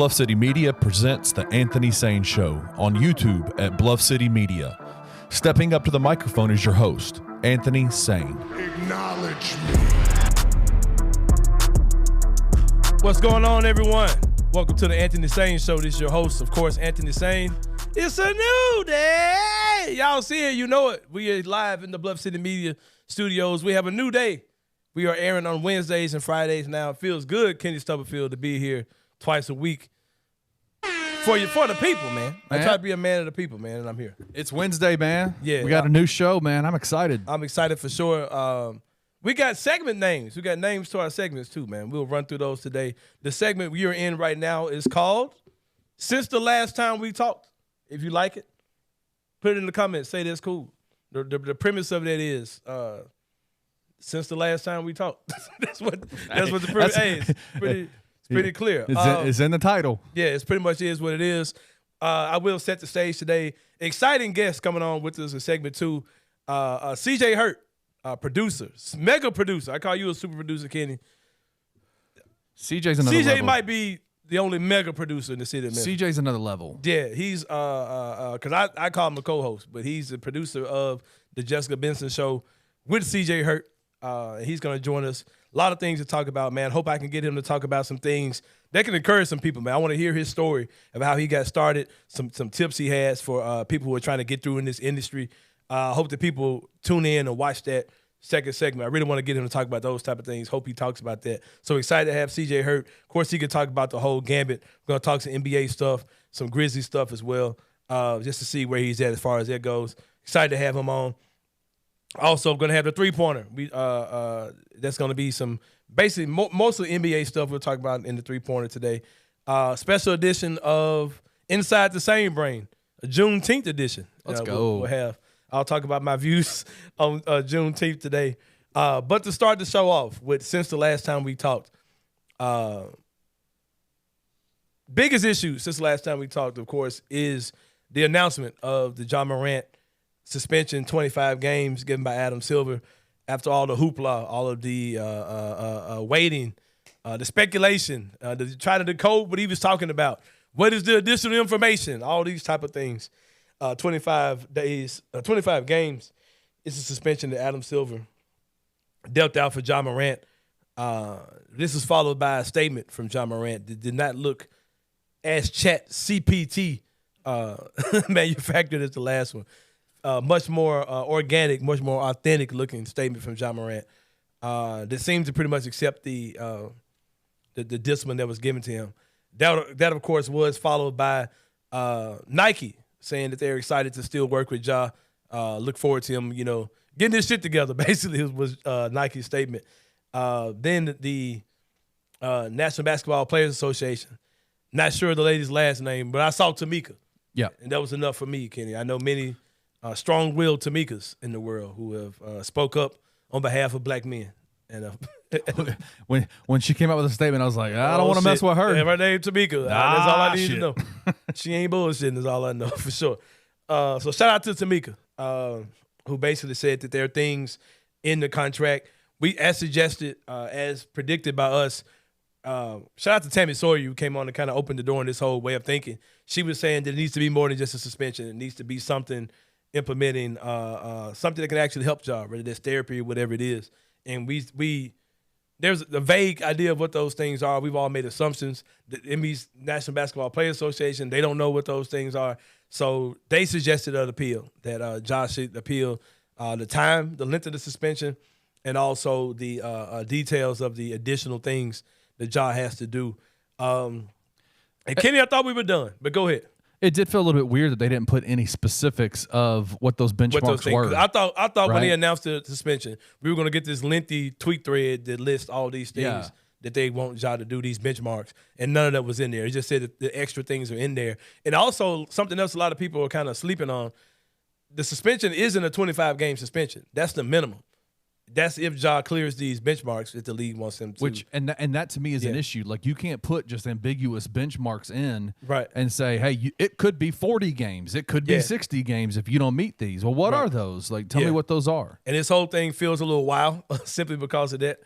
Bluff City Media presents The Anthony Sain Show on YouTube at Bluff City Media. Stepping up to the microphone is your host, Anthony Sain. Acknowledge me. What's going on, everyone? Welcome to The Anthony Sain Show. This is your host, of course, Anthony Sain. It's a new day. Y'all see it, you know it. We are live in the Bluff City Media studios. We have a new day. We are airing on Wednesdays and Fridays now. It feels good, Kenny Stubblefield, to be here twice a week for the people, man. I try to be a man of the people, man, and I'm here. It's Wednesday, man. Yeah, we got a new show, man. I'm excited. I'm excited for sure. We got segment names. We got names to our segments too, man. We'll run through those today. The segment we are in right now is called Since the Last Time We Talked. If you like it, put it in the comments. Say that's cool. The premise of that is since the last time we talked. that's what the premise is. It's pretty clear. It's in the title. Yeah, it's pretty much is what it is. I will set the stage today. Exciting guest coming on with us in segment 2. CJ Hurt, producer, mega producer. I call you a super producer, Kenny. CJ's another level. CJ might be the only mega producer in the city of Memphis. CJ's another level. Yeah, he's because I call him a co-host, but he's the producer of the Jessica Benson show with CJ Hurt. He's going to join us. A lot of things to talk about, man. Hope I can get him to talk about some things that can encourage some people, man. I want to hear his story of how he got started, some tips he has for people who are trying to get through in this industry. Hope that people tune in and watch that second segment. I really want to get him to talk about those type of things. Hope he talks about that. So excited to have CJ Hurt. Of course, he can talk about the whole gambit. We're going to talk some NBA stuff, some Grizzly stuff as well, just to see where he's at as far as that goes. Excited to have him on. Also, going to have the three-pointer. That's going to be some basically mostly NBA stuff we'll talk about in the three-pointer today. Special edition of Inside the Same Brain, a Juneteenth edition. Let's go. I'll talk about my views on Juneteenth today. But to start the show off with since the last time we talked, biggest issue since the last time we talked, of course, is the announcement of the Ja Morant suspension, 25 games given by Adam Silver after all the hoopla, all of the waiting, the speculation, trying to decode what he was talking about. What is the additional information? All these type of things. 25 games is a suspension that Adam Silver dealt out for Ja Morant. This is followed by a statement from Ja Morant that did not look as chat CPT manufactured as the last one. Much more organic, much more authentic looking statement from Ja Morant that seemed to pretty much accept the discipline that was given to him. That of course was followed by Nike saying that they're excited to still work with Ja. Look forward to him, getting this shit together. Basically, was Nike's statement. Then the National Basketball Players Association. Not sure of the lady's last name, but I saw Tamika. Yeah, and that was enough for me, Kenny. I know many strong-willed Tamikas in the world who have spoke up on behalf of black men. And when she came out with a statement, I was like, I don't want to mess with her. Yeah, her name Tamika. That's all I need to know. She ain't bullshitting is all I know for sure. So shout out to Tamika, who basically said that there are things in the contract. We, as suggested, as predicted by us, shout out to Tammy Sawyer, who came on to kind of open the door in this whole way of thinking. She was saying that it needs to be more than just a suspension. It needs to be something implementing something that can actually help Ja, whether that's therapy or whatever it is. And we there's a vague idea of what those things are. We've all made assumptions. The NBA's National Basketball Players Association, they don't know what those things are. So they suggested an appeal, that Ja should appeal the time, the length of the suspension, and also the details of the additional things that Ja has to do. And Kenny, I thought we were done, but go ahead. It did feel a little bit weird that they didn't put any specifics of what those benchmarks were. I thought right? When he announced the suspension, we were going to get this lengthy tweet thread that lists all these things that they want Ja to do, these benchmarks, and none of that was in there. It just said that the extra things are in there. And also something else a lot of people are kind of sleeping on, the suspension isn't a 25-game suspension. That's the minimum. That's if Ja clears these benchmarks that the league wants him to. And that to me is an issue. Like, you can't put just ambiguous benchmarks in right. and say, hey, it could be 40 games. It could be 60 games if you don't meet these. Well, what are those? Like, tell me what those are. And this whole thing feels a little wild simply because of that.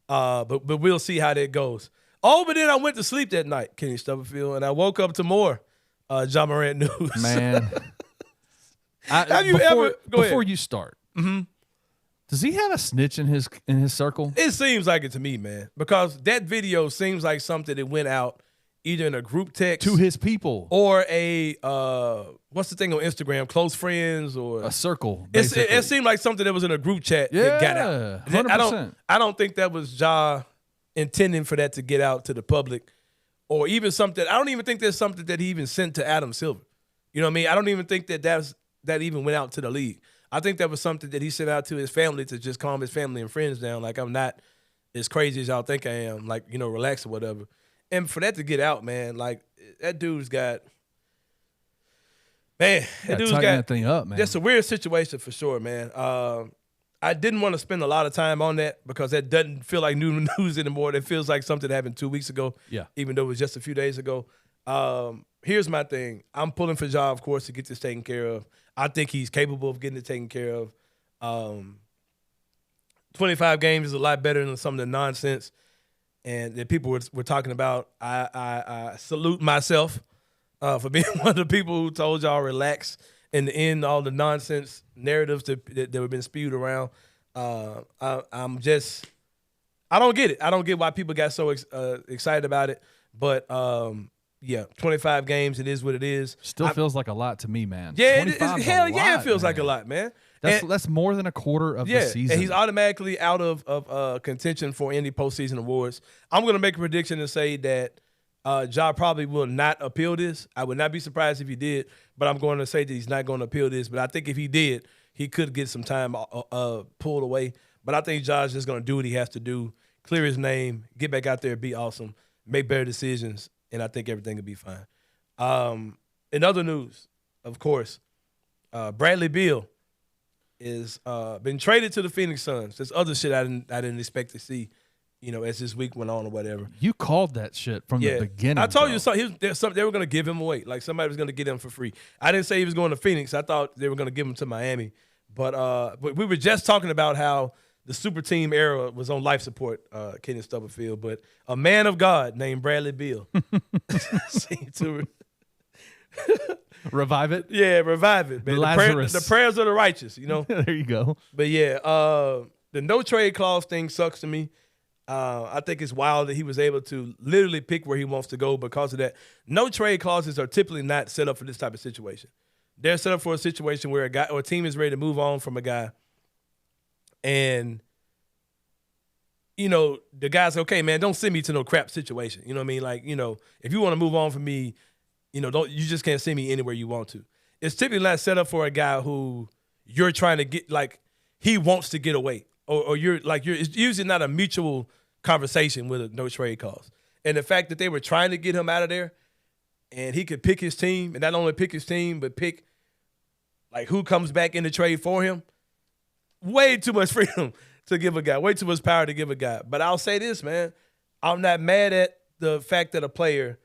But we'll see how that goes. Oh, but then I went to sleep that night, Kenny Stubblefield, and I woke up to more John Morant news. Man. Have you ever before you start? Does he have a snitch in his circle? It seems like it to me, man, because that video seems like something that went out either in a group text To his people. or a what's the thing on Instagram, close friends or A circle, basically. It seemed like something that was in a group chat that got out. 100%. I don't think that was Ja intending for that to get out to the public, or even something. I don't even think there's something that he even sent to Adam Silver. You know what I mean? I don't even think that even went out to the league. I think that was something that he sent out to his family to just calm his family and friends down. Like, I'm not as crazy as y'all think I am. Like, relax or whatever. And for that to get out, man, like, that dude's got, man, that dude's got that thing up, man. That's a weird situation for sure, man. I didn't want to spend a lot of time on that because that doesn't feel like new news anymore. That feels like something that happened 2 weeks ago. Yeah. Even though it was just a few days ago. Here's my thing. I'm pulling for Ja, of course, to get this taken care of. I think he's capable of getting it taken care of. 25 games is a lot better than some of the nonsense and that people were talking about. I salute myself for being one of the people who told y'all relax and to end all the nonsense narratives that have been spewed around. I don't get it. I don't get why people got so excited about it. But, yeah, 25 games, it is what it is. Still feels like a lot to me, man. Yeah, it feels like a lot, man. That's more than a quarter of the season. And he's automatically out of contention for any postseason awards. I'm going to make a prediction and say that Ja probably will not appeal this. I would not be surprised if he did, but I'm going to say that he's not going to appeal this. But I think if he did, he could get some time pulled away. But I think Ja's just going to do what he has to do, clear his name, get back out there, be awesome, make better decisions, and I think everything will be fine. In other news, of course, Bradley Beal is been traded to the Phoenix Suns. There's other shit I didn't expect to see, as this week went on or whatever. You called that shit from the beginning. I told you they were going to give him away. Like somebody was going to get him for free. I didn't say he was going to Phoenix. I thought they were going to give him to Miami. But we were just talking about how the super team era was on life support, Kenny Stubblefield. But a man of God named Bradley Beal seemed to revive it. Yeah, revive it, man. The prayers of the righteous, There you go. But yeah, the no trade clause thing sucks to me. I think it's wild that he was able to literally pick where he wants to go because of that. No trade clauses are typically not set up for this type of situation. They're set up for a situation where a guy or a team is ready to move on from a guy. And, the guy's okay, man, don't send me to no crap situation. You know what I mean? Like, if you want to move on from me, you just can't send me anywhere you want to. It's typically not set up for a guy who you're trying to get, like, he wants to get away. Or it's usually not a mutual conversation with a no trade clause. And the fact that they were trying to get him out of there and he could pick his team, and not only pick his team, but pick, like, who comes back in the trade for him. Way too much freedom to give a guy. Way too much power to give a guy. But I'll say this, man. I'm not mad at the fact that a player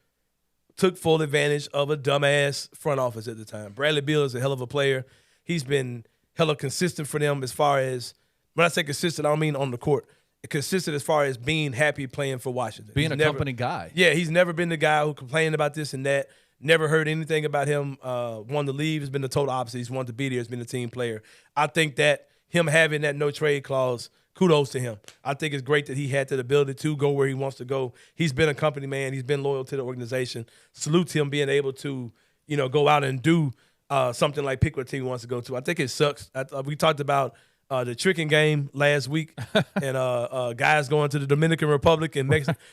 took full advantage of a dumbass front office at the time. Bradley Beal is a hell of a player. He's been hella consistent for them as far as, when I say consistent, I don't mean on the court. Consistent as far as being happy playing for Washington. Being a company guy. Yeah, he's never been the guy who complained about this and that. Never heard anything about him wanting to leave. Has been the total opposite. He's wanted to be there. He's been a team player. I think that him having that no trade clause, kudos to him. I think it's great that he had the ability to go where he wants to go. He's been a company man. He's been loyal to the organization. Salute him being able to, go out and do something like pick what team he wants to go to. I think it sucks. We talked about the tricking game last week and guys going to the Dominican Republic and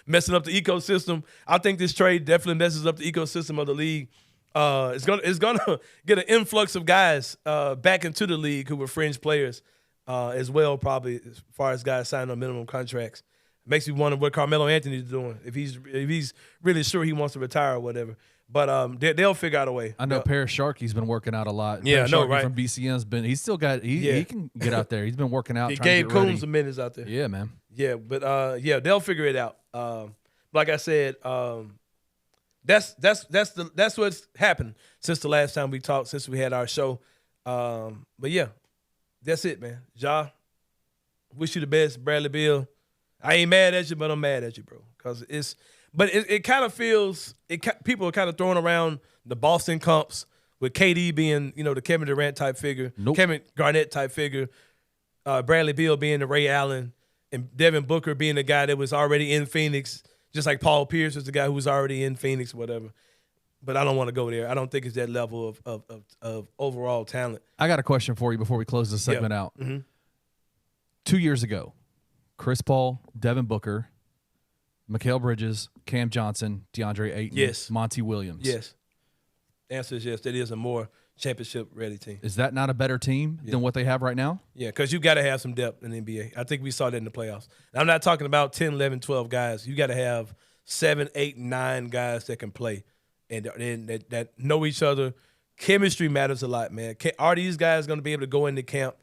messing up the ecosystem. I think this trade definitely messes up the ecosystem of the league. It's gonna get an influx of guys back into the league who were fringe players as well, probably as far as guys signing on minimum contracts. Makes me wonder what Carmelo Anthony's doing, if he's really sure he wants to retire or whatever. But they'll figure out a way. I know Paris Sharkey's been working out a lot. Yeah, Paris I know, right? From BCN's been. He's still got. He can get out there. He's been working out. He trying gave to get ready. Coons some minutes out there. Yeah, man. Yeah, but they'll figure it out. Like I said, that's what's happened since the last time we talked, since we had our show. But yeah, that's it, man. Ja, wish you the best, Bradley Beal. I ain't mad at you, but I'm mad at you, bro. because it kind of feels people are kind of throwing around the Boston comps with KD being the Kevin Durant type figure, Kevin Garnett type figure, Bradley Beal being the Ray Allen, and Devin Booker being the guy that was already in Phoenix, just like Paul Pierce was the guy who was already in Phoenix, whatever. But I don't want to go there. I don't think it's that level of overall talent. I got a question for you before we close this segment out. Mm-hmm. 2 years ago, Chris Paul, Devin Booker, Mikal Bridges, Cam Johnson, DeAndre Ayton, Monty Williams. Yes. The answer is yes. That is a more championship-ready team. Is that not a better team than what they have right now? Yeah, because you got to have some depth in the NBA. I think we saw that in the playoffs. I'm not talking about 10, 11, 12 guys. You got to have 7, 8, 9 guys that can play and that know each other. Chemistry matters a lot, man. Are these guys going to be able to go into camp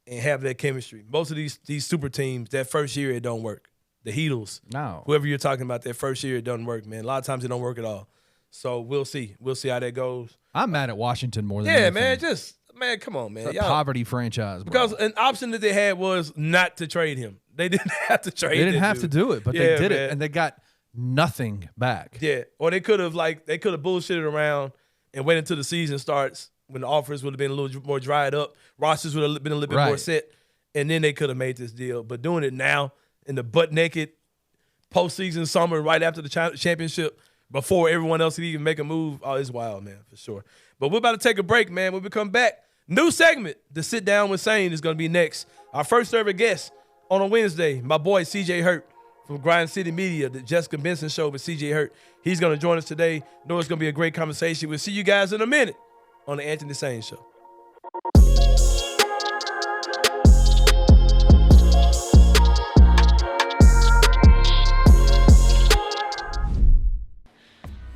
and have that chemistry? Most of these super teams, that first year, it don't work. The Heatles, whoever you're talking about, that first year, it doesn't work, man. A lot of times it don't work at all. So we'll see. We'll see how that goes. I'm mad at Washington more than anything. Man, come on, man. It's a poverty franchise, bro. Because an option that they had was not to trade him. They didn't have to trade him. They didn't have to do it, but they did it, and they got nothing back. Yeah, or they could have bullshitted around and waited until the season starts when the offers would have been a little more dried up, rosters would have been a little bit more set, and then they could have made this deal. But doing it now in the butt-naked postseason summer right after the championship, before everyone else could even make a move, it's wild, man, for sure. But we're about to take a break, man. When we come back, new segment, the Sit Down with Sain, is going to be next. Our first ever guest on a Wednesday, my boy CJ Hurt from Grind City Media, the Jessica Benson Show with CJ Hurt. He's going to join us today. Know it's going to be a great conversation. We'll see you guys in a minute on the Anthony Sain Show.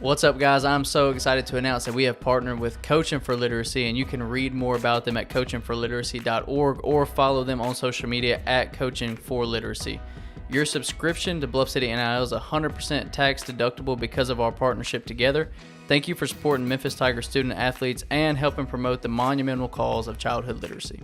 What's up, guys? I'm so excited to announce that we have partnered with Coaching for Literacy, and you can read more about them at coachingforliteracy.org or follow them on social media at Coaching for Literacy. Your subscription to Bluff City NIL is 100% tax deductible because of our partnership together. Thank you for supporting Memphis Tigers student athletes and helping promote the monumental cause of childhood literacy.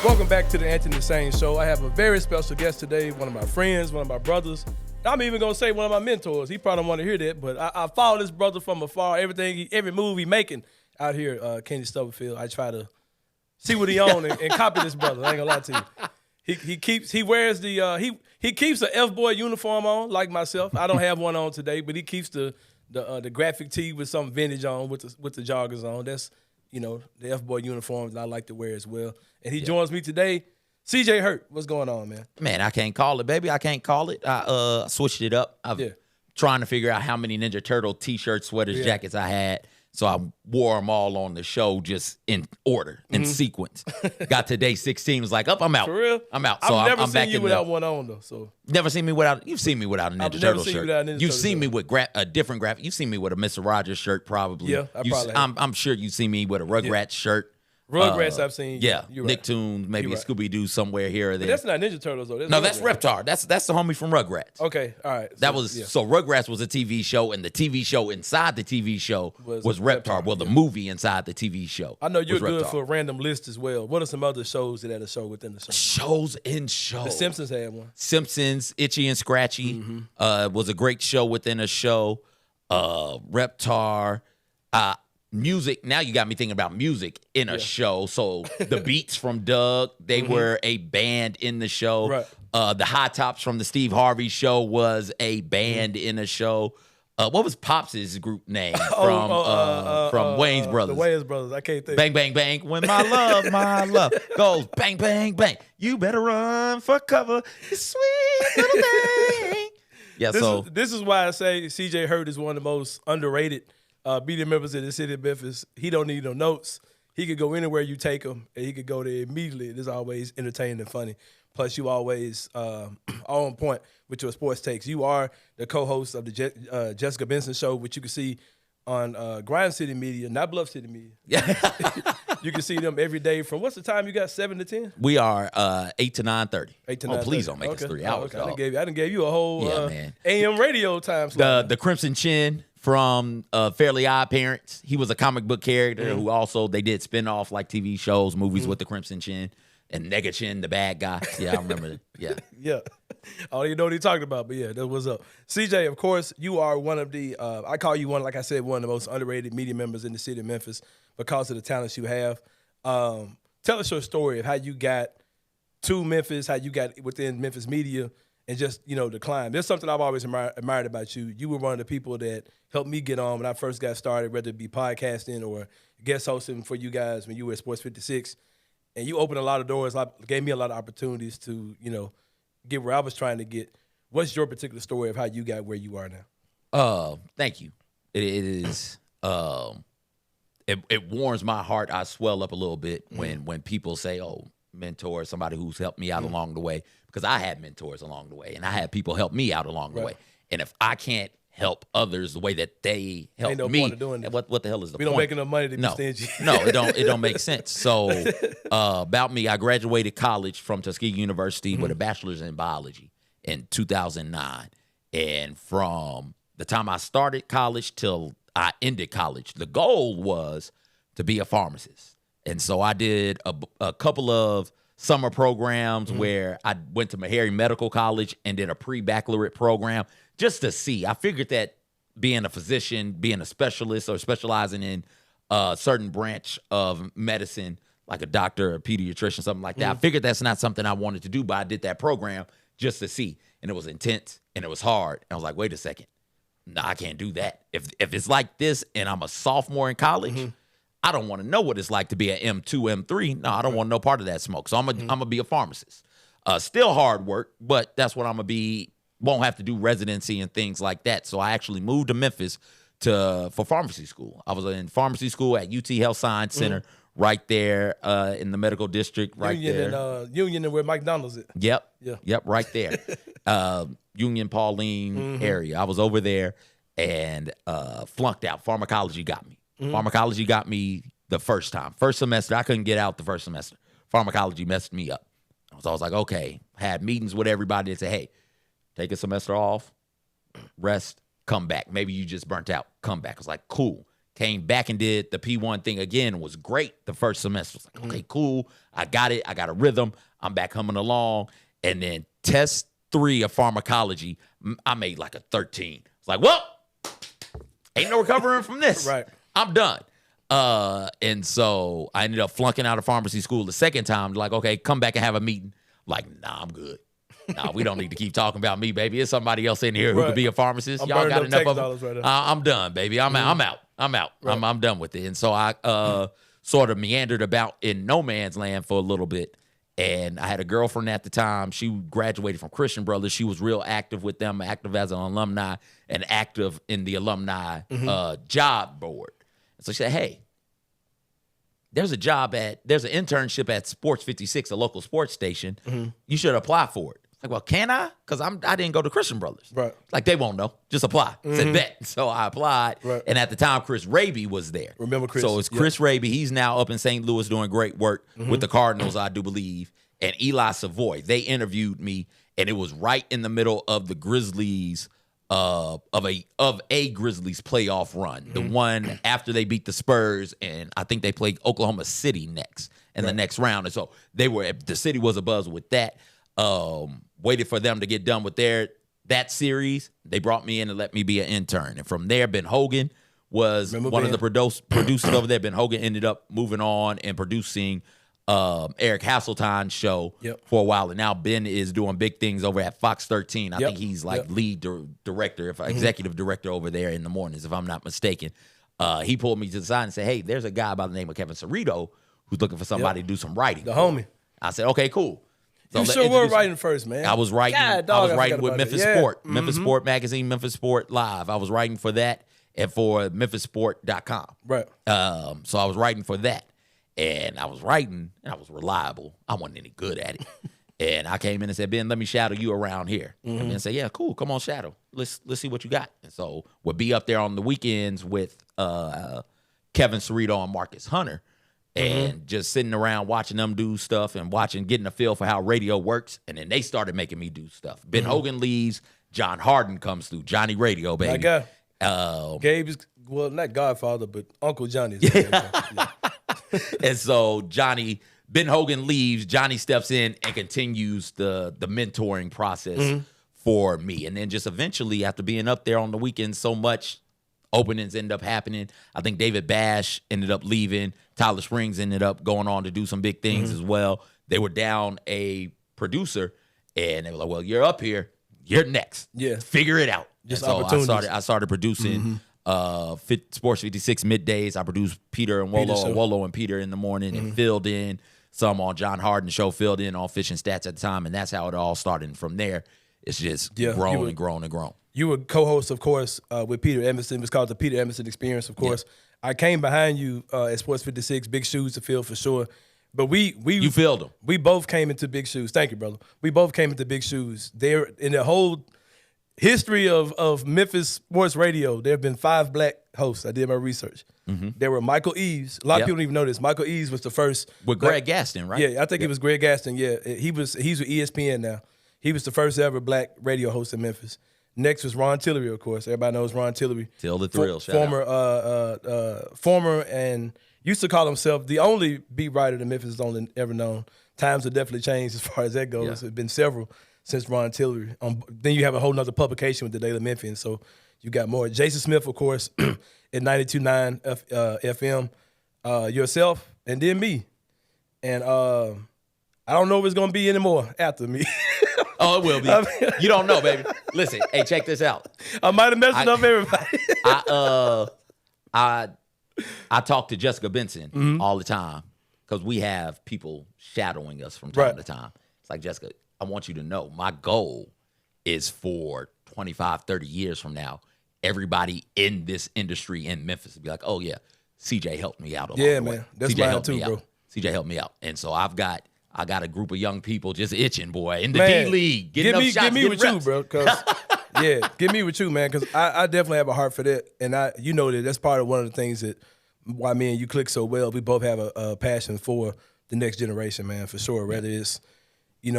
Welcome back to the Anthony Sain Show. I have a very special guest today, one of my friends, one of my brothers. I'm even going to say one of my mentors. He probably don't want to hear that, but I follow this brother from afar. Every move he making out here, Kenny Stubblefield, I try to see what he own and copy this brother. I ain't going to lie to you. He keeps the F-boy uniform on, like myself. I don't have one on today, but he keeps the graphic tee with some vintage on with the joggers on. That's the F-boy uniforms that I like to wear as well. And he joins me today. CJ Hurt, what's going on, man? Man, I can't call it, baby. I can't call it. I switched it up. I'm trying to figure out how many Ninja Turtle T-shirts, sweaters, jackets I had. So I wore them all on the show just in order, in sequence. Got to day 16, was like, I'm out. For real? I'm out. So I've never I'm seen back you in without one on, though. So never seen me without. You've seen me without a Ninja Turtle shirt. You've seen me with a different graphic. You've seen me with a Mr. Rogers shirt, probably. Yeah, I probably have. I'm sure you've seen me with a Rugrats shirt. Rugrats I've seen. Yeah, you're right. Nicktoons, maybe Scooby-Doo somewhere here or there. But that's not Ninja Turtles, though. That's Reptar. That's the homie from Rugrats. Okay, all right. So Rugrats was a TV show, and the TV show inside the TV show was Reptar. Well, the movie inside the TV show. I know you're good for a random list as well. What are some other shows that had a show within the show? Shows in shows. The Simpsons had one. Simpsons, Itchy and Scratchy was a great show within a show. Reptar. Music, now you got me thinking about music in a show. So the Beats from Doug, they were a band in the show. Right. The High Tops from the Steve Harvey Show was a band in a show. What was Pops' group name from Wayne's Brothers? The Wayne's Brothers, I can't think. Bang, bang, bang, when my love goes bang, bang, bang. You better run for cover, you sweet little thing. Yeah, this is why I say CJ Hurt is one of the most underrated media members in the city of Memphis. He don't need no notes. He could go anywhere you take him, and he could go there immediately. It is always entertaining and funny. Plus, you always on point with your sports takes. You are the co-host of the Jessica Benson Show, which you can see on Grind City Media, not Bluff City Media. You can see them every day from what's the time you got 7 to 10? We are 8 to 9:30. 8 to 9:30. Oh, please don't make us 3 hours. Okay. I done gave you a whole man. AM radio time slot. The Crimson Chin from Fairly Odd Parents. He was a comic book character who also they did spin-off like TV shows, movies with the Crimson Chin. And Nega Chin, the bad guy. Yeah, I remember that. Yeah. Yeah. I don't even know what he's talking about, but yeah, that was up. CJ, of course, you are one of the, I call you one, like I said, one of the most underrated media members in the city of Memphis because of the talents you have. Tell us your story of how you got to Memphis, how you got within Memphis media, and just, the climb. There's something I've always admired about you. You were one of the people that helped me get on when I first got started, whether it be podcasting or guest hosting for you guys when you were at Sports 56. And you opened a lot of doors, gave me a lot of opportunities to, get where I was trying to get. What's your particular story of how you got where you are now? Thank you. It is. It warms my heart. I swell up a little bit when people say, "Oh, mentor, somebody who's helped me out along the way," because I had mentors along the way, and I had people help me out along the way. And if I can't help others the way that they help Ain't no me, point of doing this. what the hell is the We point? don't make enough money to be stingy. No, it don't make sense. So about me, I graduated college from Tuskegee University with a bachelor's in biology in 2009. And from the time I started college till I ended college, the goal was to be a pharmacist. And so I did a couple of summer programs where I went to Meharry Medical College and did a pre-baccalaureate program just to see. I figured that being a physician, being a specialist or specializing in a certain branch of medicine, like a doctor, a pediatrician, something like that, I figured that's not something I wanted to do, but I did that program just to see. And it was intense and it was hard. And I was like, wait a second. No, I can't do that. If it's like this and I'm a sophomore in college, I don't want to know what it's like to be an M2, M3. No, I don't want no part of that smoke. So I'm gonna be a pharmacist. Still hard work, but that's what I'm gonna be. Won't have to do residency and things like that. So I actually moved to Memphis for pharmacy school. I was in pharmacy school at UT Health Science Center, right there in the medical district, right there. Union and where McDonald's is. Yep, right there. Union Pauline area. I was over there and flunked out. Pharmacology got me. Pharmacology got me the first time. First semester, I couldn't get out the first semester. Pharmacology messed me up. So I was like, okay. Had meetings with everybody and said, hey, take a semester off, rest, come back. Maybe you just burnt out, come back. I was like, cool. Came back and did the P1 thing again. Was great the first semester. I was like, okay, cool. I got it. I got a rhythm. I'm back humming along. And then test 3 of pharmacology, I made like a 13. It's like, well, ain't no recovering from this. Right. I'm done. And so I ended up flunking out of pharmacy school the second time. Like, okay, come back and have a meeting. Like, nah, I'm good. Nah, we don't need to keep talking about me, baby. There's somebody else in here who could be a pharmacist. Y'all got enough of them. I'm done, baby. I'm out. Right. I'm done with it. And so I sort of meandered about in no man's land for a little bit. And I had a girlfriend at the time. She graduated from Christian Brothers. She was real active with them, active as an alumni and active in the alumni job board. And so she said, hey, there's an internship at Sports 56, a local sports station. You should apply for it. Like, well, can I? Because I didn't go to Christian Brothers. Right. Like, they won't know. Just apply. Said bet. So I applied. Right. And at the time, Chris Raby was there. Remember Chris? So it's Chris Raby. He's now up in St. Louis doing great work with the Cardinals, I do believe. And Eli Savoy. They interviewed me, and it was right in the middle of the Grizzlies of a Grizzlies playoff run. The one after they beat the Spurs, and I think they played Oklahoma City next in the next round. And so the city was abuzz with that. Waited for them to get done with that series. They brought me in and let me be an intern. And from there, Ben Hogan was one of the producers over there. Ben Hogan ended up moving on and producing Eric Hasseltine's show for a while. And now Ben is doing big things over at Fox 13. I think he's like lead director, executive director over there in the mornings, if I'm not mistaken. He pulled me to the side and said, hey, there's a guy by the name of Kevin Cerrito who's looking for somebody to do some writing. The homie. I said, okay, cool. So you sure were writing first, man. I was writing. I was writing with Memphis Sport, Memphis Sport Magazine, Memphis Sport Live. I was writing for that and for MemphisSport.com. Right. So I was writing for that, and I was writing, and I was reliable. I wasn't any good at it, and I came in and said, Ben, let me shadow you around here. And Ben said, yeah, cool, come on, shadow. Let's see what you got. And so we'll be up there on the weekends with Kevin Cerrito and Marcus Hunter. and just sitting around watching them do stuff and getting a feel for how radio works. And then they started making me do stuff. Ben Hogan leaves. John Harden comes through. Johnny Radio, baby. My guy. Gabe's, well, not Godfather, but Uncle Johnny's. Yeah. And so Ben Hogan leaves. Johnny steps in and continues the mentoring process for me. And then just eventually, after being up there on the weekends so much, openings end up happening. I think David Bash ended up leaving. Tyler Springs ended up going on to do some big things as well. They were down a producer, and they were like, well, you're up here. You're next. Yeah. Figure it out. Just so opportunities. I started producing Sports 56 middays. I produced Peter and Wolo and Peter in the morning and filled in some on John Harden's show, filled in on Fish and Stats at the time, and that's how it all started. And from there, it's just grown and grown and grown. You were co-host, of course, with Peter Emerson. It was called the Peter Emerson Experience, of course. Yeah. I came behind you at Sports 56, big shoes to fill for sure. But you filled them. We both came into big shoes. Thank you, brother. We both came into big shoes. There in the whole history of Memphis sports radio, there have been 5 black hosts. I did my research. There were Michael Eves. A lot of people don't even know this. Michael Eves was the first with Greg Gaston, right? Yeah, I think it was Greg Gaston. Yeah, he's with ESPN now. He was the first ever black radio host in Memphis. Next was Ron Tillery, of course. Everybody knows Ron Tillery. Till the thrill, former and used to call himself the only beat writer that Memphis has only ever known. Times have definitely changed as far as that goes. There's been several since Ron Tillery. Then you have a whole nother publication with the Daily Memphian, so you got more. Jason Smith, of course, at 92.9 FM, yourself, and then me. And I don't know if it's going to be any more after me. Oh, it will be. You don't know, baby. Listen, hey, check this out. I might have messed up everybody. I talk to Jessica Benson all the time because we have people shadowing us from time to time. It's like, Jessica, I want you to know my goal is for 25, 30 years from now, everybody in this industry in Memphis to be like, oh, yeah, CJ helped me out. Yeah, man. That's mine too, bro. CJ helped me out. And so I got a group of young people just itching, boy, in the D League. Get me with you, bro. Get me with you, man, because I definitely have a heart for that. And that's part of one of the things that why me and you click so well. We both have a passion for the next generation, man, for sure. Whether it's,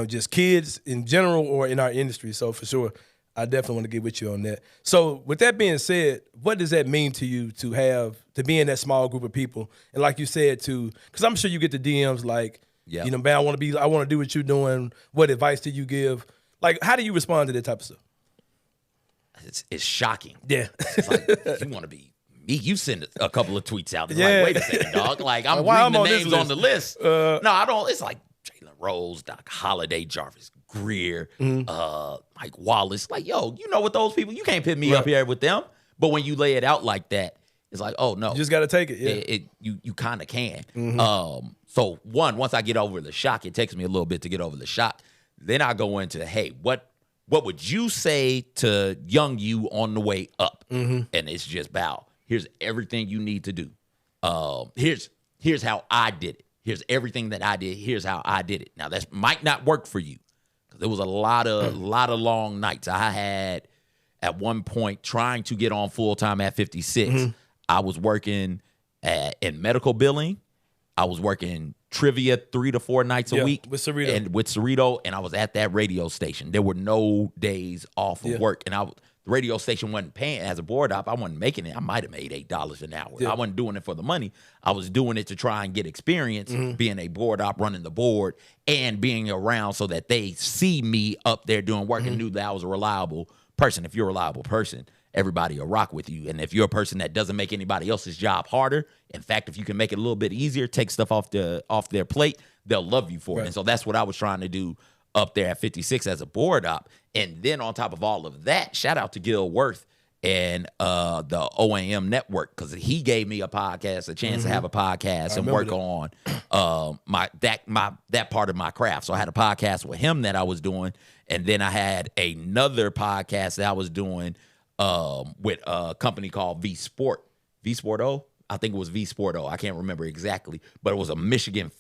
just kids in general or in our industry. So for sure, I definitely want to get with you on that. So with that being said, what does that mean to you to be in that small group of people? And like you said, because I'm sure you get the DMs like, man, I want to do what you're doing. What advice do you give? Like, how do you respond to that type of stuff? It's shocking. Yeah. It's like, you want to be me. You send a couple of tweets out. It's like, wait a second, dog. Like, I'm reading the names on the list. No, I don't. It's like Jalen Rose, Doc Holliday, Jarvis Greer, Mike Wallace. Like, yo, you know what those people, you can't put me up here with them. But when you lay it out like that, it's like, oh, no. You just got to take it, You kind of can. So, once I get over the shock, it takes me a little bit to get over the shock. Then I go into, hey, what would you say to young you on the way up? And it's just, Bow, here's everything you need to do. Here's how I did it. Here's everything that I did. Here's how I did it. Now, that might not work for you because there was a lot of long nights. I had, at one point, trying to get on full-time at 56. I was working in medical billing. I was working trivia 3 to 4 nights a week with Cerrito, and I was at that radio station. There were no days off of work, and the radio station wasn't paying. As a board op, I wasn't making it. I might have made $8 an hour. I wasn't doing it for the money. I was doing it to try and get experience, being a board op, running the board, and being around so that they see me up there doing work and knew that I was a reliable person. If you're a reliable person, everybody will rock with you. And if you're a person that doesn't make anybody else's job harder, in fact, if you can make it a little bit easier, take stuff off their plate, they'll love you for it. And so that's what I was trying to do up there at 56 as a board op. And then on top of all of that, shout out to Gil Worth and the OAM network, because he gave me a chance to have a podcast and work on that part of my craft. So I had a podcast with him that I was doing, and then I had another podcast that I was doing with a company called V Sporto. I think it was V Sporto. I can't remember exactly, but it was a Michigan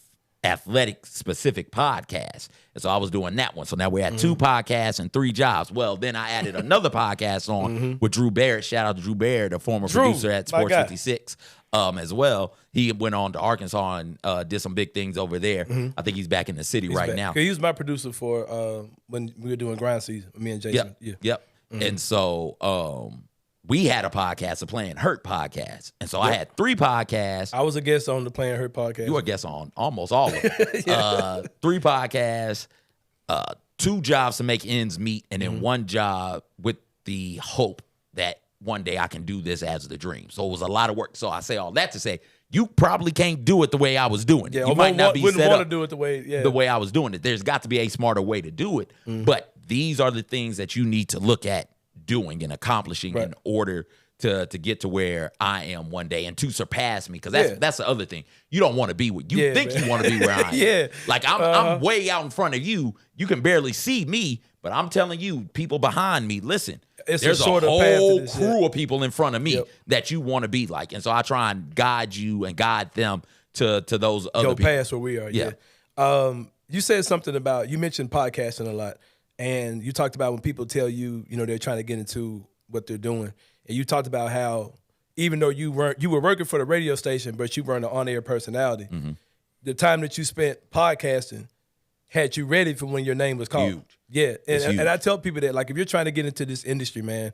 athletic specific podcast. And so I was doing that one. So now we're at 2 podcasts and 3 jobs. Well, then I added another podcast on with Drew Barrett. Shout out to Drew Barrett, a former producer at Sports 56. as well. He went on to Arkansas and did some big things over there. I think he's back in the city now. He was my producer for when we were doing grind season. Me and Jason. Yep. And so we had a podcast, a Playing Hurt podcast. And so I had 3 podcasts. I was a guest on the Playing Hurt podcast. You were a guest on almost all of them. 3 podcasts, 2 jobs to make ends meet, and then 1 job with the hope that one day I can do this as the dream. So it was a lot of work. So I say all that to say, you probably can't do it the way I was doing it. Yeah, you might not be wouldn't set want up to do it the way I was doing it. There's got to be a smarter way to do it. But these are the things that you need to look at doing and accomplishing in order to get to where I am one day and to surpass me. Because that's the other thing. You don't want to be where you think you want to be where I am. Like I'm way out in front of you. You can barely see me, but I'm telling you, people behind me, listen, there's a whole crew of people in front of me that you want to be like. And so I try and guide you and guide them to those other people. Past where we are. You said something about, you mentioned podcasting a lot. And you talked about when people tell you, they're trying to get into what they're doing. And you talked about how even though you were working for the radio station, but you weren't an on-air personality, the time that you spent podcasting had you ready for when your name was called. Huge. Yeah. And I tell people that, like, if you're trying to get into this industry, man,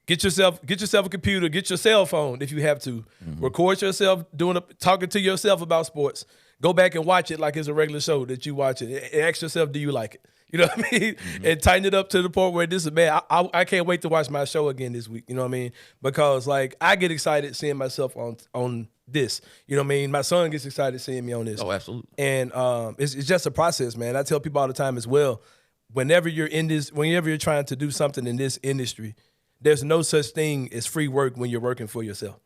get yourself a computer, get your cell phone if you have to. Record yourself talking to yourself about sports. Go back and watch it like it's a regular show that you watch it. And ask yourself, do you like it? You know what I mean? And tighten it up to the point where this is, man, I can't wait to watch my show again this week. You know what I mean? Because, like, I get excited seeing myself on this. You know what I mean? My son gets excited seeing me on this. Oh, absolutely. And it's just a process, man. I tell people all the time as well, whenever you're trying to do something in this industry, there's no such thing as free work when you're working for yourself.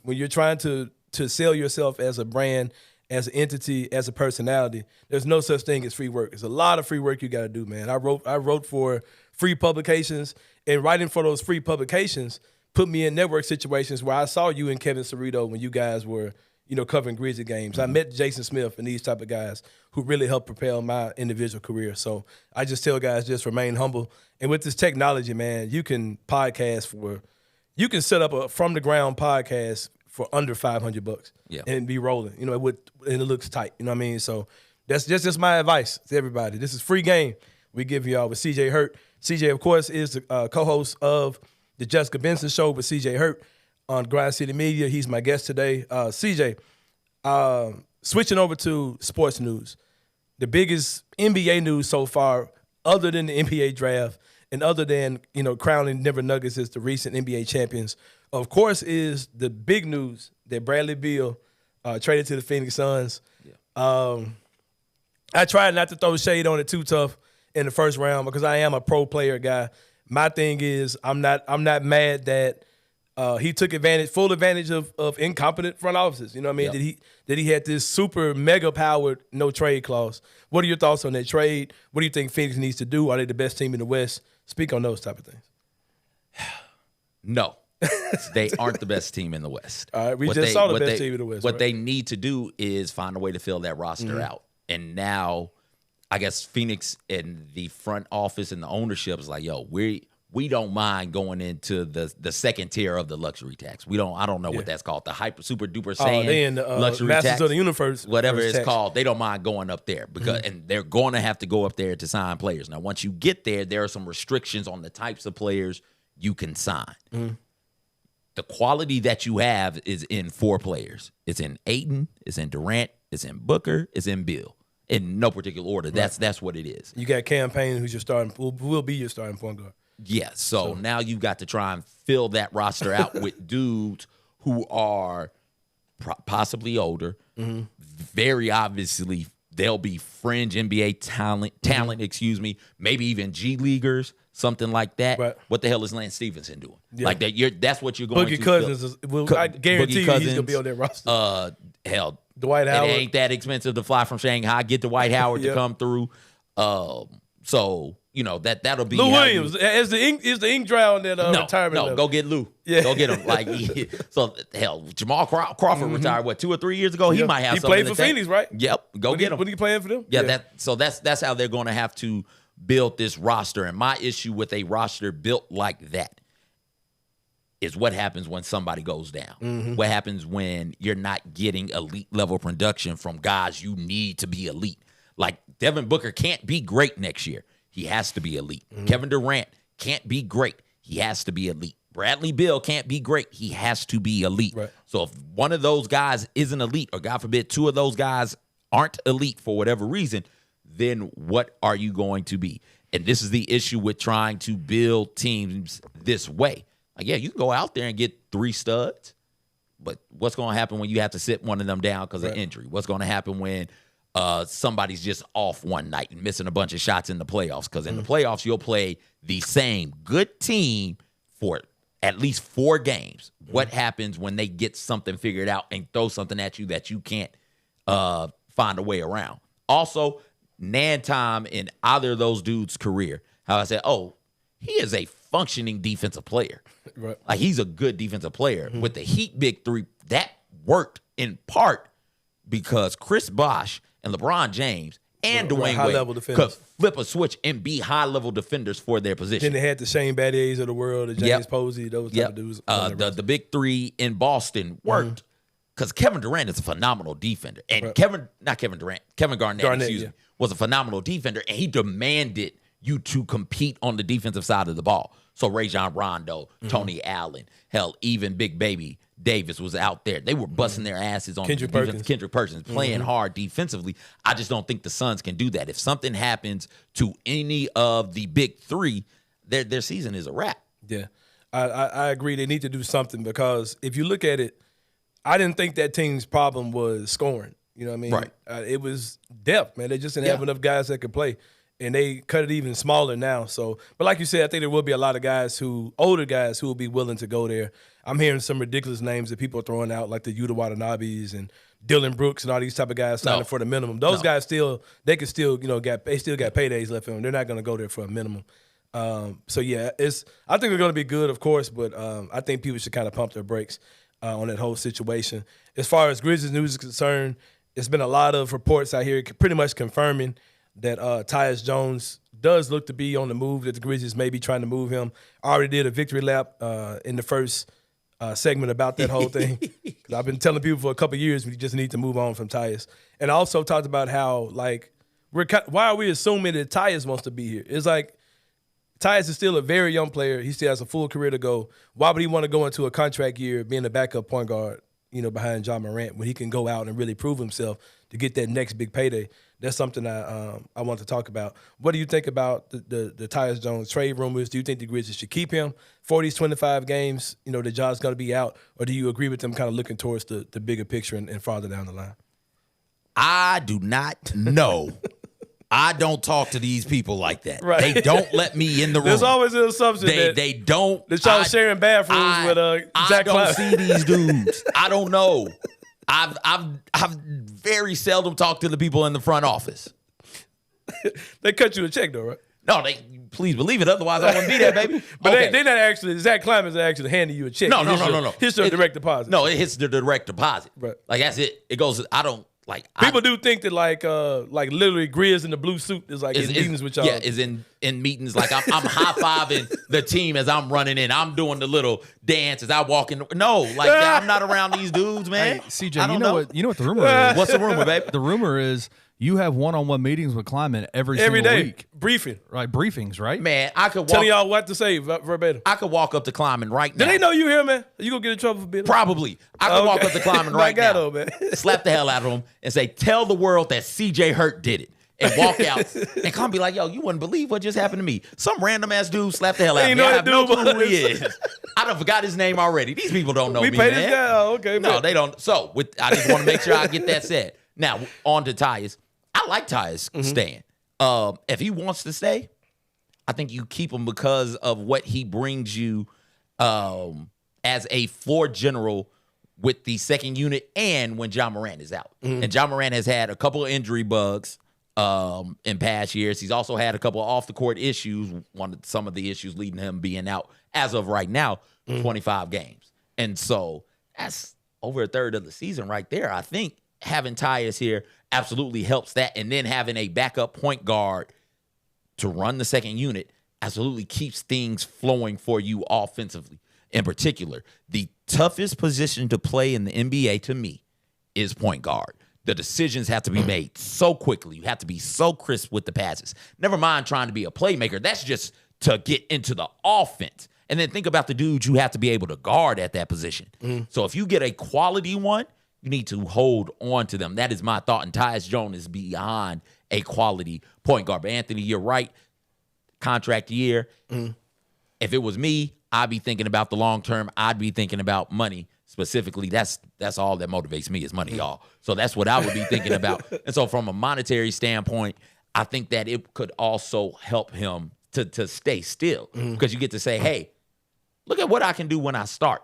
When you're trying to sell yourself as a brand, as an entity, as a personality, there's no such thing as free work. There's a lot of free work you got to do, man. I wrote for free publications, and writing for those free publications put me in network situations where I saw you and Kevin Cerrito when you guys were, covering Grizzly games. I met Jason Smith and these type of guys who really helped propel my individual career. So I just tell guys, just remain humble. And with this technology, man, you can set up a from the ground podcast for under $500 and be rolling, and it looks tight. You know what I mean? So that's just my advice to everybody. This is free game we give y'all with CJ Hurt. CJ, of course, is the co-host of the Jessica Benson Show with CJ Hurt on Grind City Media. He's my guest today. CJ, switching over to sports news, the biggest NBA news so far, other than the NBA draft and other than, crowning Denver Nuggets as the recent NBA champions, of course, is the big news that Bradley Beal traded to the Phoenix Suns. I tried not to throw shade on it too tough in the first round because I am a pro player guy. My thing is I'm not mad that he took full advantage of incompetent front offices. You know what I mean? That he had this super mega powered no trade clause. What are your thoughts on that trade? What do you think Phoenix needs to do? Are they the best team in the West? Speak on those type of things. No. They aren't the best team in the West. All right, we just saw the best team in the West. What they need to do is find a way to fill that roster out. And now, I guess Phoenix and the front office and the ownership is like, yo, we don't mind going into the second tier of the luxury tax. I don't know what that's called, the hyper super duper Sain they in the luxury Masters tax, of the Universe, whatever it's tax. called. They don't mind going up there because and they're going to have to go up there to sign players. Now, once you get there are some restrictions on the types of players you can sign. The quality that you have is in 4 players. It's in Ayton, it's in Durant, it's in Booker, it's in Beal. In no particular order. Right. That's what it is. You got Cam Payne, who's your starting, who will be your starting point guard. Yeah, so now you've got to try and fill that roster out with dudes who are possibly older. Very obviously, they'll be fringe NBA talent, maybe even G Leaguers, something like that. Right. What the hell is Lance Stevenson doing? Like that, that's what you're going Boogie to Cousins I guarantee you he's going to be on that roster. Hell, Dwight Howard. It ain't that expensive to fly from Shanghai. Get Dwight Howard to come through. So that'll be Lou Williams. Is the ink dry on that retirement? No, level? go get Lou. Yeah. Go get him. So hell, Jamal Crawford retired 2 or 3 years ago. He might have. He something played for Phoenix, right? Yep. Go get him. What are you playing for them? Yeah. That's how they're going to have to build this roster. And my issue with a roster built like that, is what happens when somebody goes down. What happens when you're not getting elite level production from guys you need to be elite. Like Devin Booker can't be great next year. He has to be elite. Kevin Durant can't be great. He has to be elite. Bradley Beal can't be great. He has to be elite. Right. So if one of those guys isn't elite, or God forbid, two of those guys aren't elite for whatever reason, then what are you going to be? And this is the issue with trying to build teams this way. Like, yeah, you can go out there and get 3 studs, but what's going to happen when you have to sit one of them down because of injury? What's going to happen when somebody's just off one night and missing a bunch of shots in the playoffs? Because in the playoffs, you'll play the same good team for at least 4 games. What happens when they get something figured out and throw something at you that you can't find a way around? Also, Nan time in either of those dudes' career, how I said, oh, he is a functioning defensive player. Right. Like, he's a good defensive player. With the Heat big 3, that worked in part because Chris Bosh and LeBron James and Dwayne Wade could flip a switch and be high-level defenders for their position. Then they had the Shane Battiers of the world, the James Posey, those type of dudes. The big 3 in Boston worked because Kevin Durant is a phenomenal defender. And Kevin Garnett, was a phenomenal defender, and he demanded you to compete on the defensive side of the ball. So Rajon Rondo, Tony Allen, hell, even Big Baby Davis was out there. They were busting their asses on Kendrick Perkins, playing hard defensively. I just don't think the Suns can do that. If something happens to any of the big 3, their season is a wrap. Yeah, I agree. They need to do something because if you look at it, I didn't think that team's problem was scoring. You know what I mean? Right. It was depth, man. They just didn't have enough guys that could play. And they cut it even smaller now. So, but like you said, I think there will be a lot of older guys who will be willing to go there. I'm hearing some ridiculous names that people are throwing out, like the Yuta Watanabes and Dylan Brooks and all these type of guys signing for the minimum. Those guys they can still, they still got paydays left in them. They're not going to go there for a minimum. So yeah, I think they're going to be good, of course, but I think people should kind of pump their brakes on that whole situation. As far as Grizzlies news is concerned, there's been a lot of reports out here pretty much confirming that Tyus Jones does look to be on the move, that the Grizzlies may be trying to move him. I already did a victory lap in the first segment about that whole thing. Because I've been telling people for a couple of years we just need to move on from Tyus. And I also talked about how, like, why are we assuming that Tyus wants to be here? It's like Tyus is still a very young player. He still has a full career to go. Why would he want to go into a contract year being a backup point guard, behind John Morant, when he can go out and really prove himself to get that next big payday? That's something I want to talk about. What do you think about the Tyus Jones trade rumors? Do you think the Grizzlies should keep him for these 25 games, that John's going to be out? Or do you agree with them kind of looking towards the bigger picture and farther down the line? I do not know. I don't talk to these people like that. Right. They don't let me in the room. There's always an assumption they don't. That y'all sharing bathrooms with Zach I don't Cloud. see these dudes. I don't know. I've very seldom talked to the people in the front office. They cut you a check though, right? No, please believe it. Otherwise, I wouldn't be there, baby. But okay. they're not actually. Zach Clemens actually handing you a check. No. It's your direct deposit. No, it hits the direct deposit. Right. Like that's it. It goes. I don't like. People do think that like literally Grizz in the blue suit is like in meetings with y'all. Yeah, is in meetings. Like I'm high fiving the team as I'm running in. I'm doing the little dance as I walk in. No, like I'm not around these dudes, man. Hey, CJ, you know what the rumor is? What's the rumor, babe? The rumor is you have one-on-one meetings with Kleiman every day week. Briefing. Right, briefings, right? Man, I could telling y'all what to say verbatim. I could walk up to Kleiman right now. Do they know you here, man? You gonna get in trouble for being Probably. I could walk up to Kleiman right now, man. slap the hell out of him, and say, "Tell the world that CJ Hurt did it." And walk out and come be like, yo, you wouldn't believe what just happened to me. Some random ass dude slapped the hell out of me. I have no clue who he is. I done forgot his name already. These people don't know me, pay man. This guy? Oh, okay, no, man. they don't. So I just want to make sure I get that said. Now, on to Tyus. I like Tyus staying. If he wants to stay, I think you keep him because of what he brings you as a floor general with the second unit and when John Morant is out. And John Morant has had a couple of injury bugs in past years. He's also had a couple of off-the-court issues, some of the issues leading to him being out, as of right now, 25 games. And so that's over a third of the season right there. I think having Tyus here absolutely helps that. And then having a backup point guard to run the second unit absolutely keeps things flowing for you offensively. in particular. The toughest position to play in the NBA to me is point guard. The decisions have to be made so quickly. You have to be so crisp with the passes. Never mind trying to be a playmaker. That's just to get into the offense. And then think about the dudes you have to be able to guard at that position. So if you get a quality one, you need to hold on to them. That is my thought. And Tyus Jones is beyond a quality point guard. But Anthony, you're right. Contract year. If it was me, I'd be thinking about the long term. I'd be thinking about money. Specifically, that's all that motivates me is money, y'all. So that's what I would be thinking about. And so from a monetary standpoint, I think that it could also help him to stay still because you get to say, hey, look at what I can do when I start.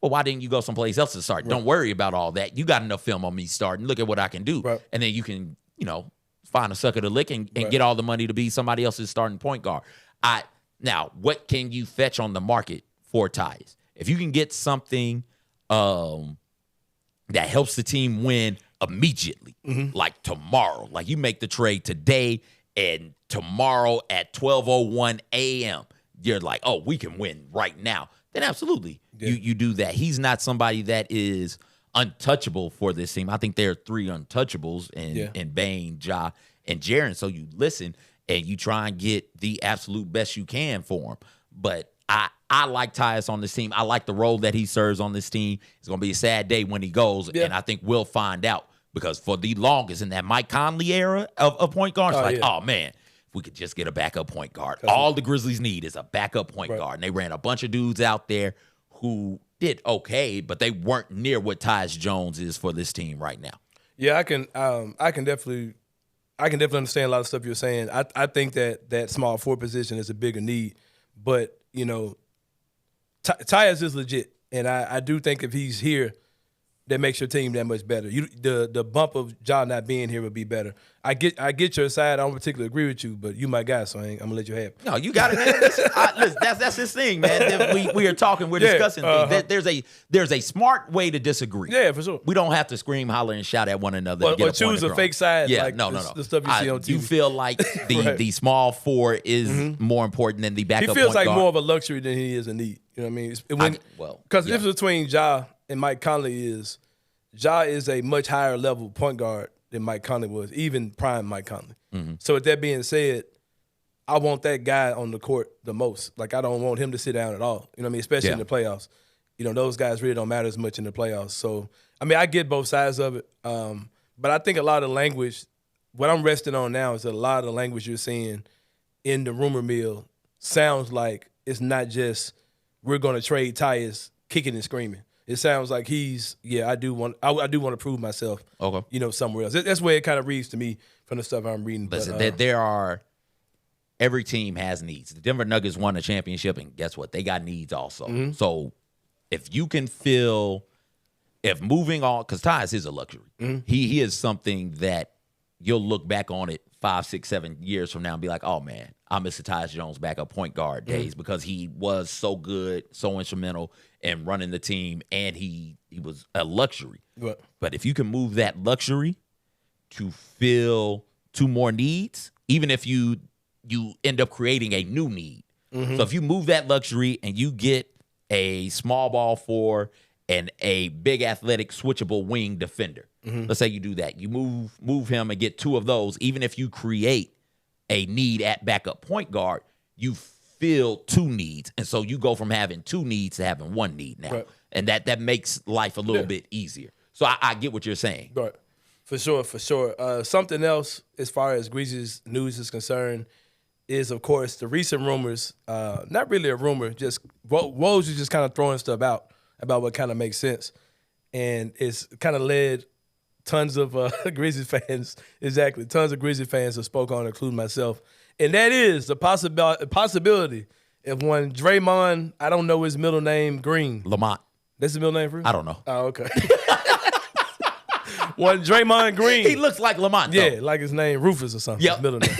Well, why didn't you go someplace else to start? Right. Don't worry about all that. You got enough film on me starting. Look at what I can do. Right. And then you can, find a sucker to lick and get all the money to be somebody else's starting point guard. Now, what can you fetch on the market for Tyus? If you can get something that helps the team win immediately, like tomorrow. Like you make the trade today and tomorrow at 12:01 a.m., you're like, oh, we can win right now. Then absolutely, you do that. He's not somebody that is untouchable for this team. I think there are 3 untouchables in Bane, Ja, and Jaren. So you listen and you try and get the absolute best you can for him. But I like Tyus on this team. I like the role that he serves on this team. It's going to be a sad day when he goes, and I think we'll find out because for the longest in that Mike Conley era of point guards, oh, man, if we could just get a backup point guard. All the Grizzlies need is a backup point guard. And they ran a bunch of dudes out there who did okay, but they weren't near what Tyus Jones is for this team right now. Yeah, I can definitely understand a lot of stuff you're saying. I think that small forward position is a bigger need, but Tyus is legit, and I do think if he's here, that makes your team that much better. The bump of Ja not being here would be better. I get your side. I don't particularly agree with you, but you my guy, so I'm gonna let you have it. No, you got it, man. Listen, that's his thing, man. We are talking, we're discussing things. There's a smart way to disagree. Yeah, for sure. We don't have to scream, holler, and shout at one another. Or choose a fake side. Yeah, like no. The stuff you see on TV. You feel like the small four is more important than the backup. He feels point like guard. more of a luxury than he is a need. You know what I mean? Because the difference between Ja and Mike Conley is Ja is a much higher level point guard than Mike Conley was, even prime Mike Conley. So with that being said, I want that guy on the court the most. Like I don't want him to sit down at all. You know what I mean? Especially in the playoffs. Those guys really don't matter as much in the playoffs. So, I mean, I get both sides of it. But I think a lot of language, what I'm resting on now is that a lot of the language you're seeing in the rumor mill sounds like it's not just we're going to trade Tyus kicking and screaming. It sounds like I do want to prove myself. Okay. Somewhere else. That's where it kind of reads to me from the stuff I'm reading. Listen, every team has needs. The Denver Nuggets won a championship, and guess what? They got needs also. So if you can if moving on, because Tyus is a luxury. He is something that you'll look back on it 5, 6, 7 years from now and be like, oh man, I miss the Tyus Jones backup point guard days because he was so good, so instrumental in running the team, and he was a luxury. Right. But if you can move that luxury to fill 2 more needs, even if you end up creating a new need. So if you move that luxury and you get a small ball 4 and a big athletic switchable wing defender, let's say you do that. You move him and get 2 of those. Even if you create a need at backup point guard, you fill 2 needs. And so you go from having 2 needs to having 1 need now. Right. And that makes life a little bit easier. So I get what you're saying. Right. For sure. Something else as far as Grizzlies news is concerned is, of course, the recent rumors, not really a rumor, just Woj is just kind of throwing stuff out about what kind of makes sense. And it's kind of led tons of Grizzlies fans, tons of Grizzlies fans have spoke on, including myself. And that is the possibility of one Draymond, I don't know his middle name, Green. Lamont. That's his middle name for him? I don't know. Oh, okay. One Draymond Green. He looks like Lamont, though. Yeah, like his name Rufus or something. Yep. His middle name.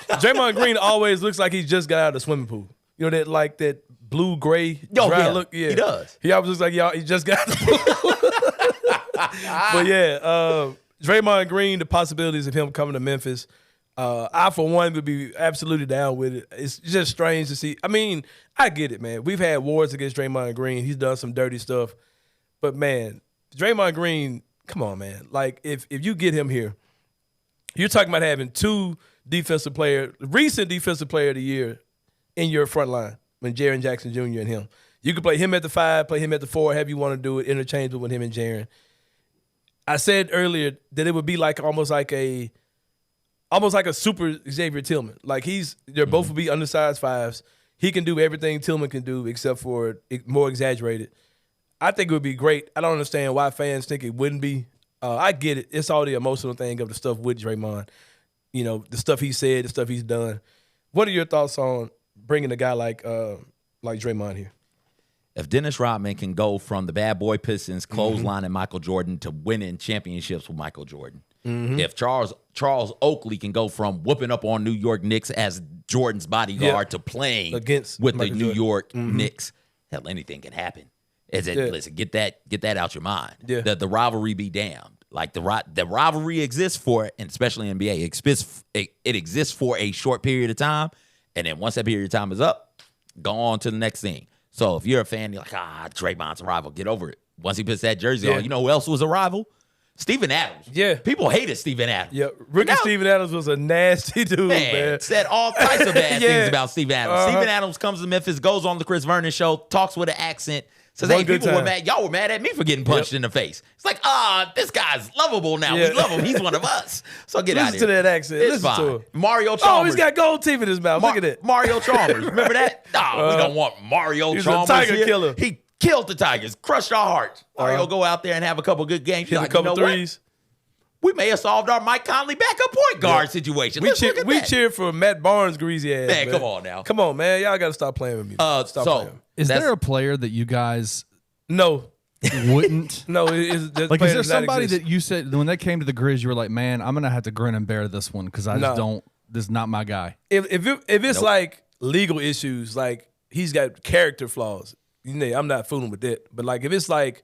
Draymond Green always looks like he just got out of the swimming pool. That blue-gray dry look? Yeah. He does. He always looks like he just got out of the pool. But yeah, Draymond Green, the possibilities of him coming to Memphis. I, for one, would be absolutely down with it. It's just strange to see. I mean, I get it, man. We've had wars against Draymond Green. He's done some dirty stuff. But, man, Draymond Green, come on, man. Like, if you get him here, you're talking about having two recent defensive player of the year in your front line, when Jaren Jackson Jr. and him. You could play him at the 5, play him at the 4, however you want to do it, interchangeable with him and Jaren. I said earlier that it would be like almost like a super Xavier Tillman. Like they're both would be undersized 5s. He can do everything Tillman can do except for more exaggerated. I think it would be great. I don't understand why fans think it wouldn't be. I get it. It's all the emotional thing of the stuff with Draymond. You know, the stuff he said, the stuff he's done. What are your thoughts on bringing a guy like Draymond here? If Dennis Rodman can go from the bad boy Pistons clotheslining Michael Jordan to winning championships with Michael Jordan, if Charles Oakley can go from whooping up on New York Knicks as Jordan's bodyguard to playing with Michael the New Jordan. York Knicks, hell, anything can happen. Listen, get that out your mind. Yeah. The rivalry be damned. Like the rivalry exists for, and especially in NBA, it exists for a short period of time, and then once that period of time is up, go on to the next thing. So if you're a fan, you're like, Draymond's a rival. Get over it. Once he puts that jersey on, you know who else was a rival? Steven Adams. Yeah. People hated Steven Adams. Yeah, Steven Adams was a nasty dude, man. Said all types of bad things about Steven Adams. Steven Adams comes to Memphis, goes on the Chris Vernon show, talks with an accent, says, hey, people were mad. Y'all were mad at me for getting punched in the face. It's like, this guy's lovable now. We love him. He's one of us. So get out of here. Listen to that accent. It's Listen fine. to him. Mario Chalmers. Oh, he's got gold teeth in his mouth. Look at that. Mario Chalmers. Remember that? No, we don't want Mario Chalmers. He's a tiger here. killer. He killed the Tigers, crushed our hearts. Mario go out there and have a couple good games. Hit a couple threes. We may have solved our Mike Conley backup point guard situation. We cheered for Matt Barnes' greasy ass. Man, come on now. Come on, man. Y'all got to stop playing with me. Is there a player that you guys No. wouldn't? No. Is there somebody that you said when they came to the Grizz, you were like, man, I'm going to have to grin and bear this one because I just don't, this is not my guy. If it's like legal issues, like he's got character flaws, I'm not fooling with that. But like if it's like,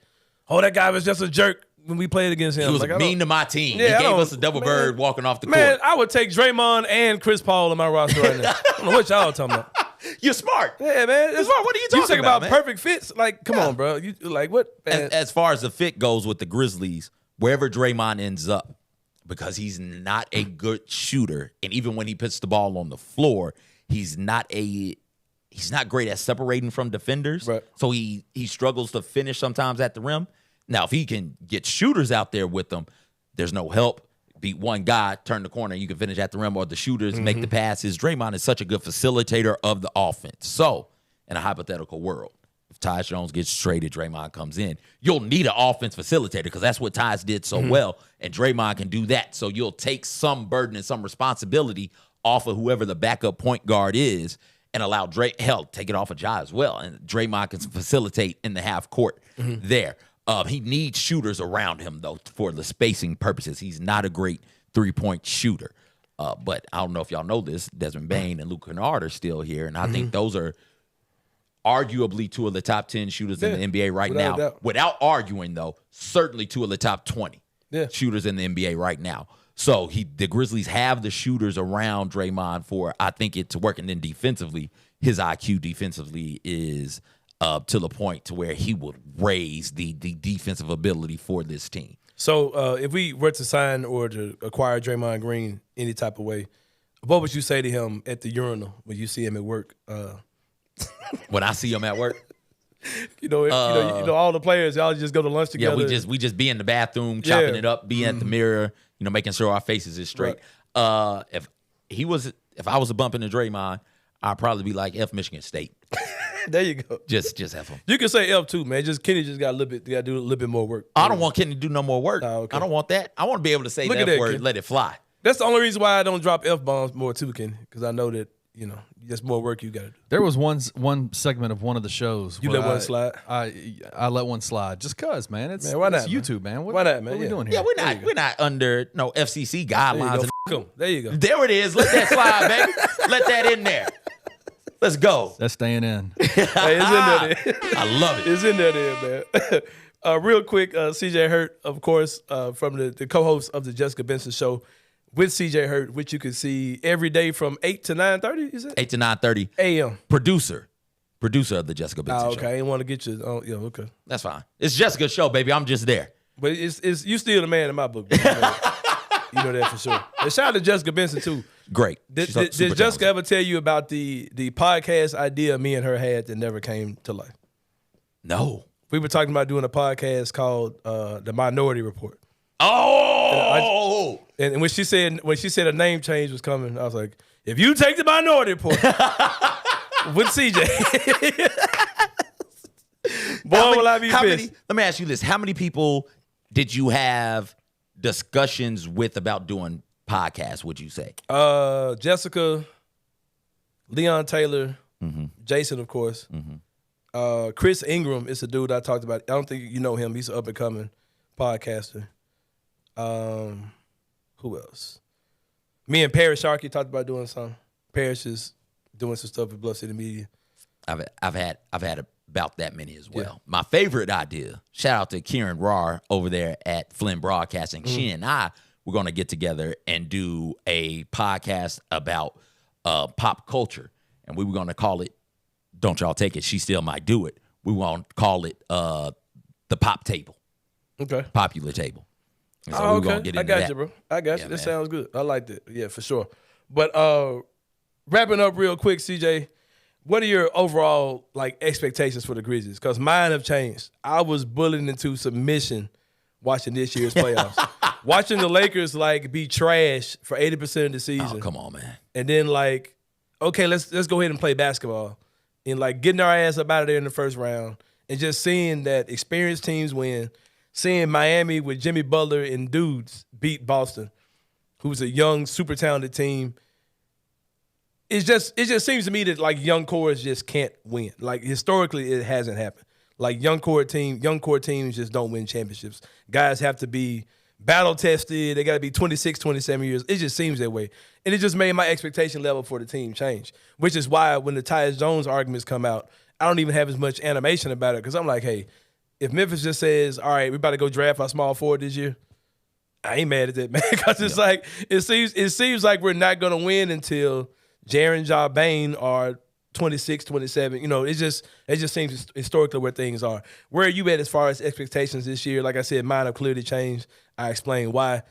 that guy was just a jerk when we played against him. He was like, mean to my team. Yeah, he gave us a double bird walking off the court. Man, I would take Draymond and Chris Paul on my roster right now. I don't know what y'all talking about. You're smart. Yeah, man. You're smart. What are you talking about? man? Perfect fits? Like, come on, bro. You like what? As far as the fit goes with the Grizzlies, wherever Draymond ends up, because he's not a good shooter, and even when he puts the ball on the floor, he's not great at separating from defenders. Right. So he struggles to finish sometimes at the rim. Now, if he can get shooters out there with him, there's no help. Beat one guy, turn the corner, you can finish at the rim, or the shooters make the passes. Draymond is such a good facilitator of the offense. So, in a hypothetical world, if Tyus Jones gets traded, Draymond comes in, you'll need an offense facilitator because that's what Tyus did so well, and Draymond can do that. So you'll take some burden and some responsibility off of whoever the backup point guard is and allow take it off of Ja as well, and Draymond can facilitate in the half court there. He needs shooters around him, though, for the spacing purposes. He's not a great three-point shooter. But I don't know if y'all know this. Desmond Bane and Luke Kennard are still here, and I think those are arguably two of the top 10 shooters in the NBA right now. Without arguing, though, certainly two of the top 20 shooters in the NBA right now. So the Grizzlies have the shooters around Draymond for, I think, it to work. And then defensively, his IQ defensively is to the point to where he would raise the defensive ability for this team. So if we were to sign or to acquire Draymond Green any type of way, what would you say to him at the urinal when you see him at work? When I see him at work? You know, all the players, y'all just go to lunch together. Yeah, we just be in the bathroom, chopping it up, be at the mirror, making sure our faces is straight. Right. If I was a bump into Draymond, I'd probably be like F Michigan State. There you go. Just F him. You can say F too, man. Kenny just got to do a little bit more work. I don't want Kenny to do no more work. Oh, okay. I don't want that. I want to be able to say the F word, let it fly. That's the only reason why I don't drop F bombs more too, Kenny, because I know that just more work you got to do. There was one segment of one of the shows. You let one slide. I let one slide just cause, man. It's why not, YouTube, man. Why not, man? What are we doing here? Yeah, we're not under no FCC guidelines. There you go. There it is. Let that slide, baby. Let that in there. Let's go. That's staying in. Hey, it's in there. I love it. It's in there, man. Real quick, CJ Hurt, of course, from the co-host of the Jessica Benson Show. with CJ Hurt, which you can see every day from 8 to 9:30, is it? 8 to 9:30 a.m. Producer of the Jessica Benson okay. show. I didn't want to get you. Oh, yeah, okay. That's fine. It's Jessica's show, baby. I'm just there. But it's you still the man in my book. Bro. You know that for sure. And shout out to Jessica Benson too. Great. Did Super Jessica talented. ever tell you about the podcast idea me and her had that never came to life? No. We were talking about doing a podcast called The Minority Report. Oh. And when she said a name change was coming, I was like, if you take the Minority Report with CJ, boy, will I be pissed. Let me ask you this. How many people did you have discussions with about doing podcasts, would you say? Jessica, Leon Taylor, Jason, of course. Chris Ingram is a dude I talked about. I don't think you know him. He's an up-and-coming podcaster. Who else? Me and Parrish Sharkey talked about doing something. Parrish is doing some stuff with Bluff City Media. I've had about that many as well. Yeah. My favorite idea, shout out to Kieran Rahr over there at Flynn Broadcasting. She and I were going to get together and do a podcast about pop culture. And we were going to call it, don't y'all take it, she still might do it. We were going to call it the Pop Table. Okay. Popular Table. And so okay. Get I got you, bro. I got you. That sounds good. I like that. Yeah, for sure. But wrapping up real quick, CJ, what are your overall expectations for the Grizzlies? Because mine have changed. I was bullied into submission watching this year's playoffs. Watching the Lakers be trash for 80% of the season. Oh, come on, man. And then okay, let's go ahead and play basketball. And getting our ass up out of there in the first round and just seeing that experienced teams win, seeing Miami with Jimmy Butler and dudes beat Boston, who's a young, super talented team. It just seems to me that young cores just can't win. Historically, it hasn't happened. Young core teams just don't win championships. Guys have to be battle tested. They got to be 26, 27 years. It just seems that way. And it just made my expectation level for the team change, which is why when the Tyus Jones arguments come out, I don't even have as much animation about it because I'm like, hey, if Memphis just says, all right, we're about to go draft our small forward this year, I ain't mad at that, man, because it's it seems like we're not going to win until Jaren Jabane are 26, 27. It just seems historically where things are. Where are you at as far as expectations this year? Like I said, mine have clearly changed. I explained why.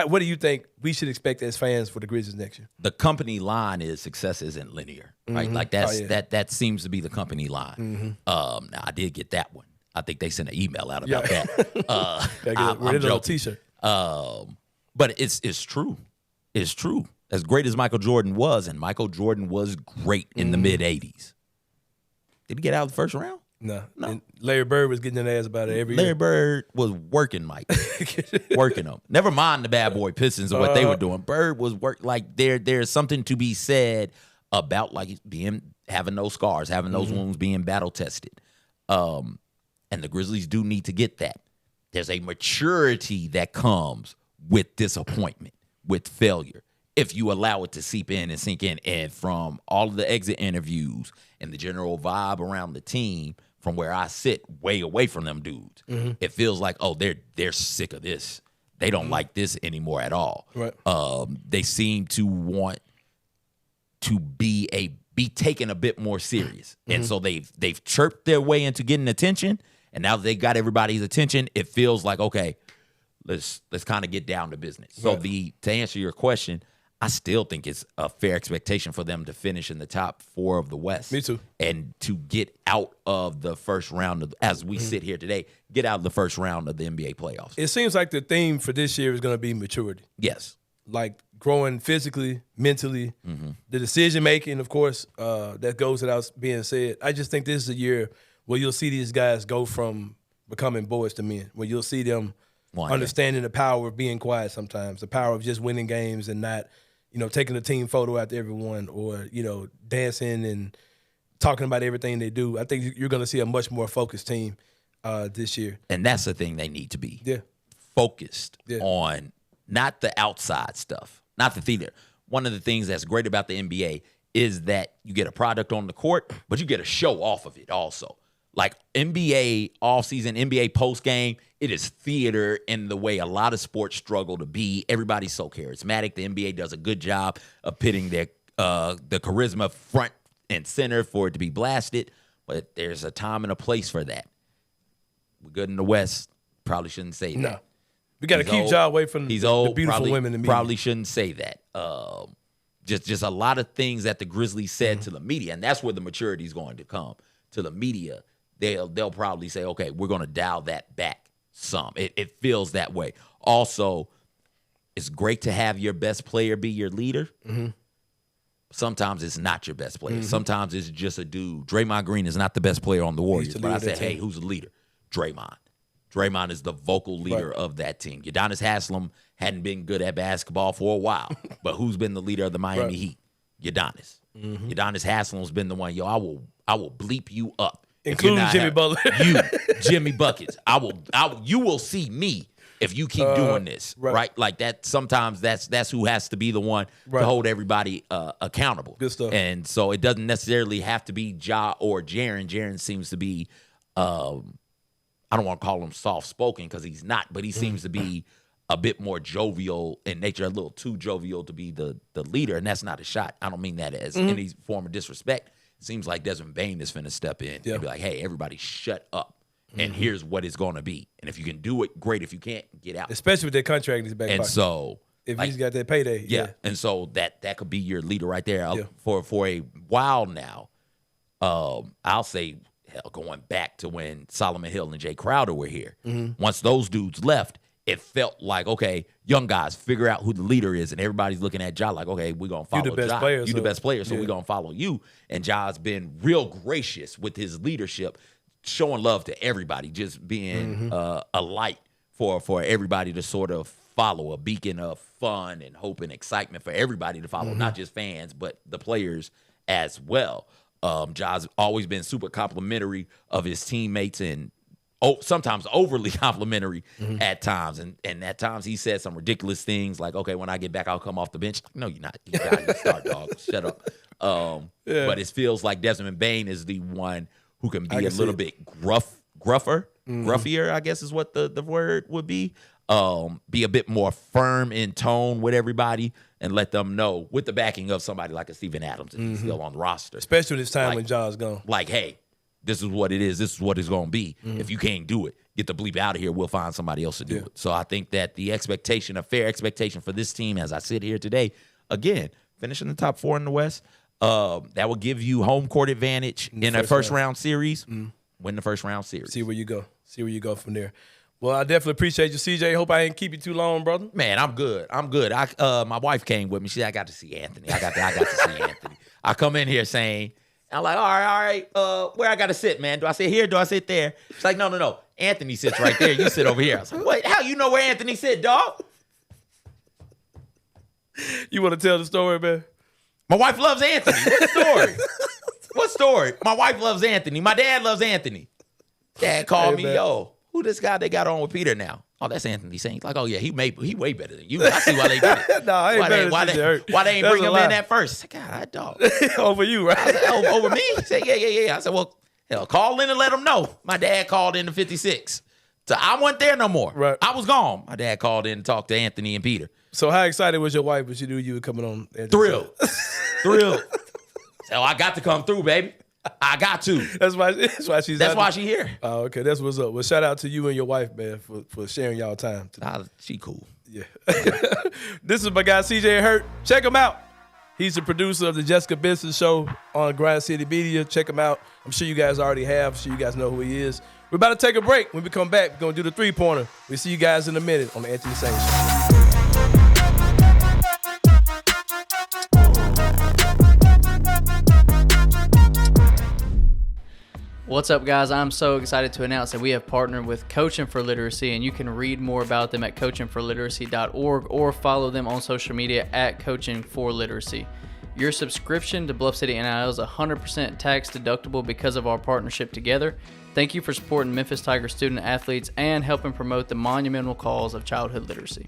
What do you think we should expect as fans for the Grizzlies next year? The company line is success isn't linear, right? That seems to be the company line. Now I did get that one. I think they sent an email out about that. I'm joking. T-shirt. But it's true. It's true. As great as Michael Jordan was, and Michael Jordan was great in the mid-'80s. Did he get out of the first round? No. And Larry Bird was getting an ass about it every year. Larry Bird was working Mike. Working them. Never mind the bad boy Pistons and what they were doing. Bird was there's something to be said about having those scars, having those wounds, being battle tested. And the Grizzlies do need to get that. There's a maturity that comes with disappointment, with failure, if you allow it to seep in and sink in. And from all of the exit interviews and the general vibe around the team, from where I sit way away from them dudes, it feels like, they're sick of this. They don't like this anymore at all. Right. They seem to want to be taken a bit more serious. And so they've chirped their way into getting attention. And now that they got everybody's attention, it feels like, okay, let's kind of get down to business. So to answer your question, I still think it's a fair expectation for them to finish in the top 4 of the West. Me too. And to get out of the first round as we sit here today, get out of the first round of the NBA playoffs. It seems like the theme for this year is going to be maturity. Yes. Growing physically, mentally, the decision-making, of course, that goes without being said. I just think this is a year where you'll see these guys go from becoming boys to men, where you'll see them understanding the power of being quiet sometimes, the power of just winning games and not, taking a team photo after everyone or, dancing and talking about everything they do. I think you're going to see a much more focused team this year. And that's the thing they need to be. Yeah. Focused on not the outside stuff, not the theater. One of the things that's great about the NBA is that you get a product on the court, but you get a show off of it also. Like NBA offseason, NBA postgame, it is theater in the way a lot of sports struggle to be. Everybody's so charismatic. The NBA does a good job of pitting their the charisma front and center for it to be blasted. But there's a time and a place for that. We're good in the West. Probably shouldn't say that. No. We got to keep Ja away from the beautiful probably, women in the media. Probably shouldn't say that. Just a lot of things that the Grizzlies said to the media, and that's where the maturity is going to come. To the media, they'll probably say, okay, we're going to dial that back some. It feels that way. Also, it's great to have your best player be your leader. Mm-hmm. Sometimes it's not your best player. Mm-hmm. Sometimes it's just a dude. Draymond Green is not the best player on the Warriors, but I said, hey, who's the leader? Draymond. Draymond is the vocal leader of that team. Udonis Haslem hadn't been good at basketball for a while, but who's been the leader of the Miami Heat? Udonis. Mm-hmm. Udonis Haslem's been the one. Yo, I will bleep you up, including Jimmy Butler. You, Jimmy Buckets. You will see me if you keep doing this, right? Like that. Sometimes that's who has to be the one to hold everybody accountable. Good stuff. And so it doesn't necessarily have to be Ja or Jaren. Jaren seems to be. I don't want to call him soft-spoken because he's not, but he seems to be a bit more jovial in nature, a little too jovial to be the leader, and that's not a shot. I don't mean that as any form of disrespect. It seems like Desmond Bane is finna step in and be like, hey, everybody shut up, and here's what it's going to be. And if you can do it, great. If you can't, get out. Especially with that contract in his back pocket. And so if he's got that payday. Yeah. And so that could be your leader right there. For a while now, I'll say, hell, going back to when Solomon Hill and Jay Crowder were here. Mm-hmm. Once those dudes left, it felt like, okay, young guys, figure out who the leader is. And everybody's looking at Ja like, okay, we're going to follow Ja. You're the best player, so we're going to follow you. And Ja's been real gracious with his leadership, showing love to everybody, just being a light for everybody to sort of follow, a beacon of fun and hope and excitement for everybody to follow, not just fans, but the players as well. Ja's always been super complimentary of his teammates and sometimes overly complimentary at times. And at times he said some ridiculous things like, okay, when I get back, I'll come off the bench. No, you're not. You got to start, dog. Shut up. But it feels like Desmond Bane is the one who can be a little bit gruffier, I guess is what the word would be. Be a bit more firm in tone with everybody and let them know with the backing of somebody like a Steven Adams if he's still on the roster. Especially this time when Ja's gone. Like, hey, this is what it is. This is what it's going to be. If you can't do it, get the bleep out of here. We'll find somebody else to do it. So I think that the expectation, a fair expectation for this team as I sit here today, again, finishing the top 4 in the West, that will give you home court advantage in a first-round series. Win the first-round series. See where you go. See where you go from there. Well, I definitely appreciate you, CJ. Hope I didn't keep you too long, brother. Man, I'm good. My wife came with me. She said, I got to see Anthony. I got to see Anthony. I come in here saying, I'm like, all right. Where I got to sit, man? Do I sit here? Do I sit there? She's like, no. Anthony sits right there. You sit over here. I was like, what? How you know where Anthony sit, dog? You want to tell the story, man? My wife loves Anthony. What story? What story? My wife loves Anthony. My dad loves Anthony. Dad called me, yo. Who this guy they got on with Peter now? Oh, that's Anthony Sain. Like, oh yeah, he way better than you. I see why they did it. No, I ain't better why they ain't bring him in at first? God, dog. Over you, right? I said, over me? He said, yeah. I said, well, hell, call in and let him know. My dad called in to 56. So I wasn't there no more. Right. I was gone. My dad called in and talked to Anthony and Peter. So how excited was your wife when she knew you were coming on? Thrilled. So I got to come through, baby. I got to. That's why she's here. Oh, okay. That's what's up. Well, shout out to you and your wife, man, for sharing y'all time today. She cool. Yeah. This is my guy, CJ Hurt. Check him out. He's the producer of the Jessica Benson Show on Grind City Media. Check him out. I'm sure you guys already have. I'm sure you guys know who he is. We're about to take a break. When we come back, we're going to do the three-pointer. We'll see you guys in a minute on the Anthony Sain Show. What's up, guys? I'm so excited to announce that we have partnered with Coaching for Literacy, and you can read more about them at coachingforliteracy.org or follow them on social media at Coaching for Literacy. Your subscription to Bluff City NIL is 100% tax deductible because of our partnership together. Thank you for supporting Memphis Tiger student athletes and helping promote the monumental cause of childhood literacy.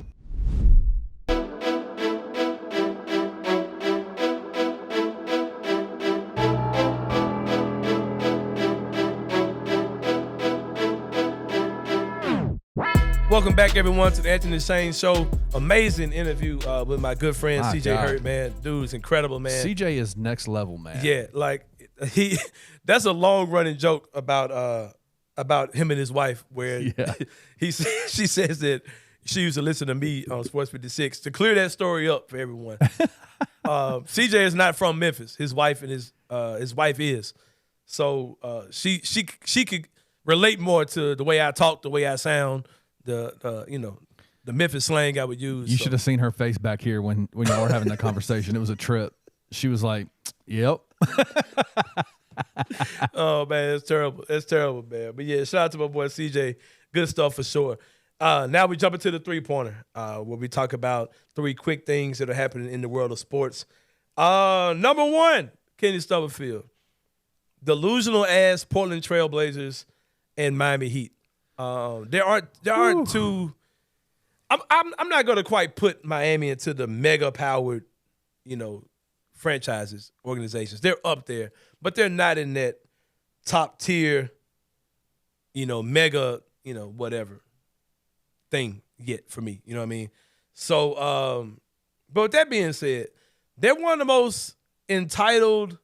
Welcome back, everyone, to the Anthony Sain Show. Amazing interview with my good friend CJ Hurt, man. Dude's incredible, man. CJ is next level, man. Yeah, like that's a long running joke about him and his wife, where she says that she used to listen to me on Sports 56 to clear that story up for everyone. CJ is not from Memphis. His wife and his wife is. So she could relate more to the way I talk, the way I sound, the Memphis slang I would use. You should have seen her face back here when y'all were having that conversation. It was a trip. She was like, "Yep." Oh man, it's terrible. It's terrible, man. But yeah, shout out to my boy CJ. Good stuff for sure. Now we jump into the 3-pointer, where we talk about 3 quick things that are happening in the world of sports. Number 1, Kenny Stubblefield. Delusional ass Portland Trailblazers and Miami Heat. There aren't two. I'm not going to quite put Miami into the mega powered, franchises, organizations. They're up there, but they're not in that top tier, mega, whatever thing yet for me. You know what I mean? So, but with that being said, they're one of the most entitled,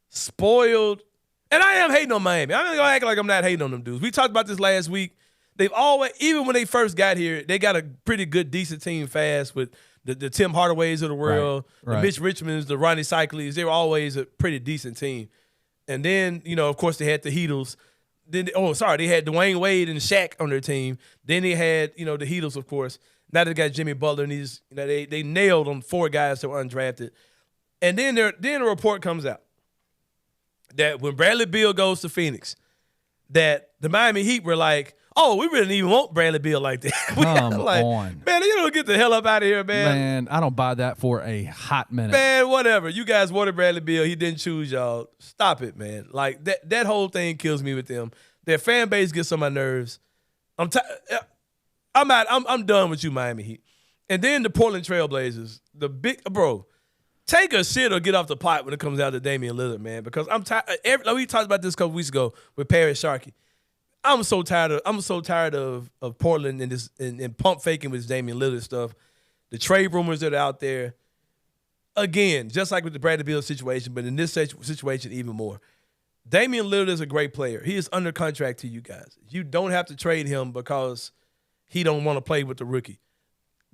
spoiled, and I am hating on Miami. I'm not gonna act like I'm not hating on them dudes. We talked about this last week. They've always, even when they first got here, they got a pretty good, decent team fast with the Tim Hardaways of the world, the Mitch Richmonds, the Ronnie Cycles. They were always a pretty decent team. And then, of course, they had the Heatles. They had Dwayne Wade and Shaq on their team. Then they had, the Heatles, of course. Now they got Jimmy Butler, and they nailed on 4 guys that were undrafted. And then a report comes out that when Bradley Beal goes to Phoenix, that the Miami Heat were like, "Oh, we really didn't even want Bradley Beal like that." Come on. Man, you don't get the hell up out of here, man. Man, I don't buy that for a hot minute. Man, whatever. You guys wanted Bradley Beal. He didn't choose y'all. Stop it, man. Like, that whole thing kills me with them. Their fan base gets on my nerves. I'm done with you, Miami Heat. And then the Portland Trailblazers, the big bro. Take a shit or get off the pot when it comes out to Damian Lillard, man. Because I'm tired. Like we talked about this a couple weeks ago with Paris Sharkey. I'm so tired of Portland and this and pump faking with Damian Lillard stuff. The trade rumors that are out there. Again, just like with the Bradley Beal situation, but in this situation even more. Damian Lillard is a great player. He is under contract to you guys. You don't have to trade him because he don't want to play with the rookie.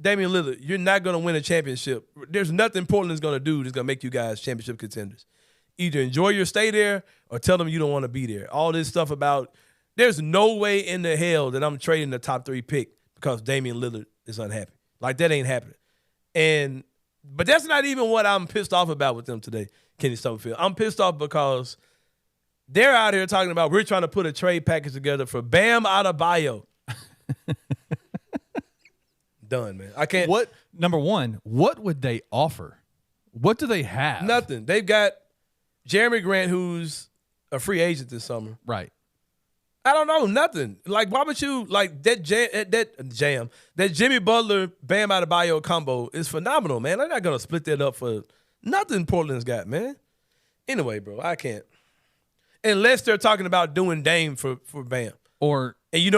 Damian Lillard, you're not going to win a championship. There's nothing Portland is going to do that's going to make you guys championship contenders. Either enjoy your stay there or tell them you don't want to be there. All this stuff about there's no way in the hell that I'm trading the top 3 pick because Damian Lillard is unhappy. Like, that ain't happening. But that's not even what I'm pissed off about with them today, Kenny Stubblefield. I'm pissed off because they're out here talking about we're trying to put a trade package together for Bam Adebayo. Done, man. I can't. Number 1, what would they offer? What do they have? Nothing. They've got Jeremy Grant, who's a free agent this summer. Right. I don't know, nothing. Like, why would you like that Jimmy Butler, Bam Adebayo combo is phenomenal, man. They're not gonna split that up for nothing. Portland's got, man. Anyway, bro, I can't. Unless they're talking about doing Dame for Bam. And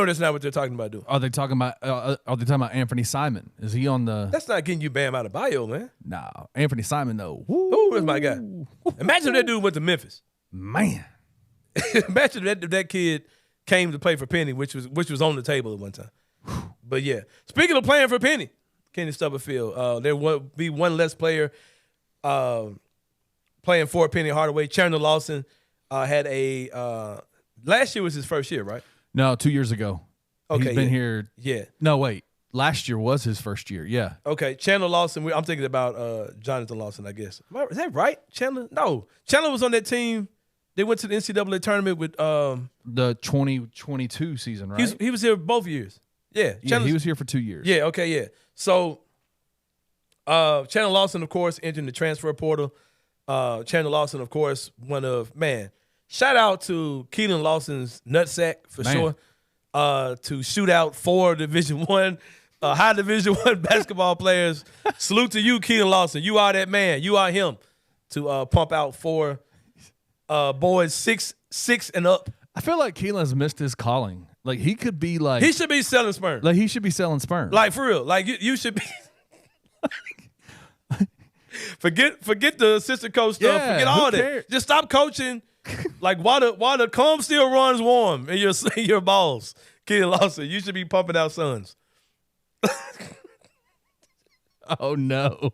that's not what they're talking about doing. Are they talking about Anthony Simon? Is he on the? That's not getting you Bam Adebayo, man. Nah, Anthony Simon though. Who is my guy? Imagine if that dude went to Memphis. Man, imagine if that kid came to play for Penny, which was on the table at one time. But yeah, speaking of playing for Penny, Kenny Stubblefield, there will be one less player playing for Penny Hardaway. Chandler Lawson had last year was his first year, right? No, 2 years ago. Okay, he's been here. Yeah. No, wait. Last year was his first year. Yeah. Okay, Chandler Lawson. I'm thinking about Jonathan Lawson, I guess. Is that right? Chandler? No, Chandler was on that team. They went to the NCAA tournament with the 2022 season, right? He was here both years. Yeah, he was here for 2 years. Yeah, okay, yeah. So Chandler Lawson, of course, entering the transfer portal. Chandler Lawson, of course, shout out to Keelan Lawson's nutsack for sure. To shoot out 4 Division I, high Division I basketball players. Salute to you, Keelan Lawson. You are that man. You are him to pump out 4 boys 6 and up. I feel like Keelan's missed his calling Like he could be like he should be selling sperm. Like he should be selling sperm. Like for real. Like you should be. Forget the assistant coach stuff. Yeah, Forget all who that. cares? Just stop coaching. Like while the comb still runs warm in your balls, Keaton Lawson, you should be pumping out sons. Oh no.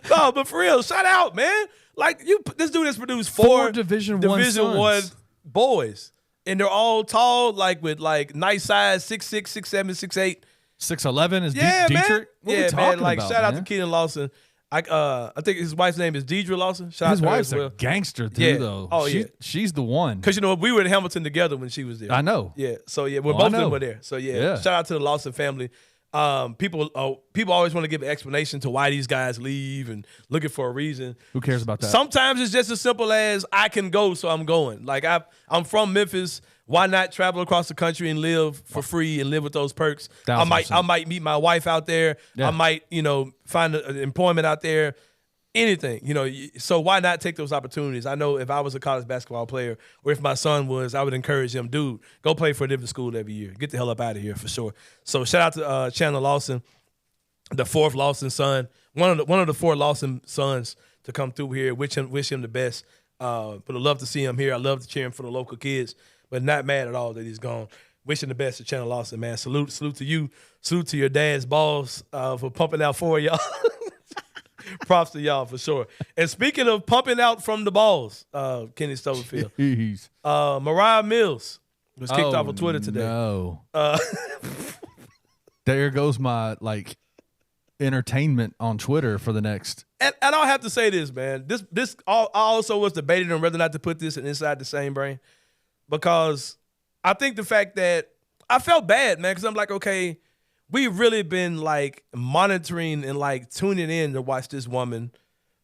No, but for real, shout out, man. Like this dude has produced four Division One boys, and they're all tall, like with like nice size, 6'6", 6'7", 6'8". 6'11" is Yeah, Dietrich. man. What are we Yeah, talking man. Like about, shout out man? to Keaton Lawson. I think his wife's name is Deidre Lawson. Shout His out to her wife's as well. a gangster too, Yeah. though. Oh, yeah. She's the one. Because we were in Hamilton together when she was there. I know. Yeah. So yeah, both I of them know. were there. So Yeah. shout out to the Lawson family. People always want to give an explanation to why these guys leave and looking for a reason. Who cares about that? Sometimes it's just as simple as I can go, so I'm going. Like I'm from Memphis. Why not travel across the country and live for free and live with those perks? I 1000%. might meet my wife out there. Yeah. I might find employment out there. Anything, so why not take those opportunities? I know if I was a college basketball player or if my son was, I would encourage him, dude, go play for a different school every year. Get the hell up out of here for sure. So shout out to Chandler Lawson, the fourth Lawson son, one of the four Lawson sons to come through here. Wish him the best. But I love to see him here. I love to cheer him for the local kids, but not mad at all that he's gone. Wishing the best to Chandler Lawson, man. Salute to you. Salute to your dad's balls for pumping out for y'all. Props to y'all for sure. And speaking of pumping out from the balls, Kenny Stubblefield, Moriah Mills was kicked off of Twitter today. No. There goes my entertainment on Twitter for the next. And I'll have to say this, man. This I also was debating on whether or not to put this in Inside the Sane Brain, because I think the fact that I felt bad, man, because I'm like, okay, we've really been monitoring and tuning in to watch this woman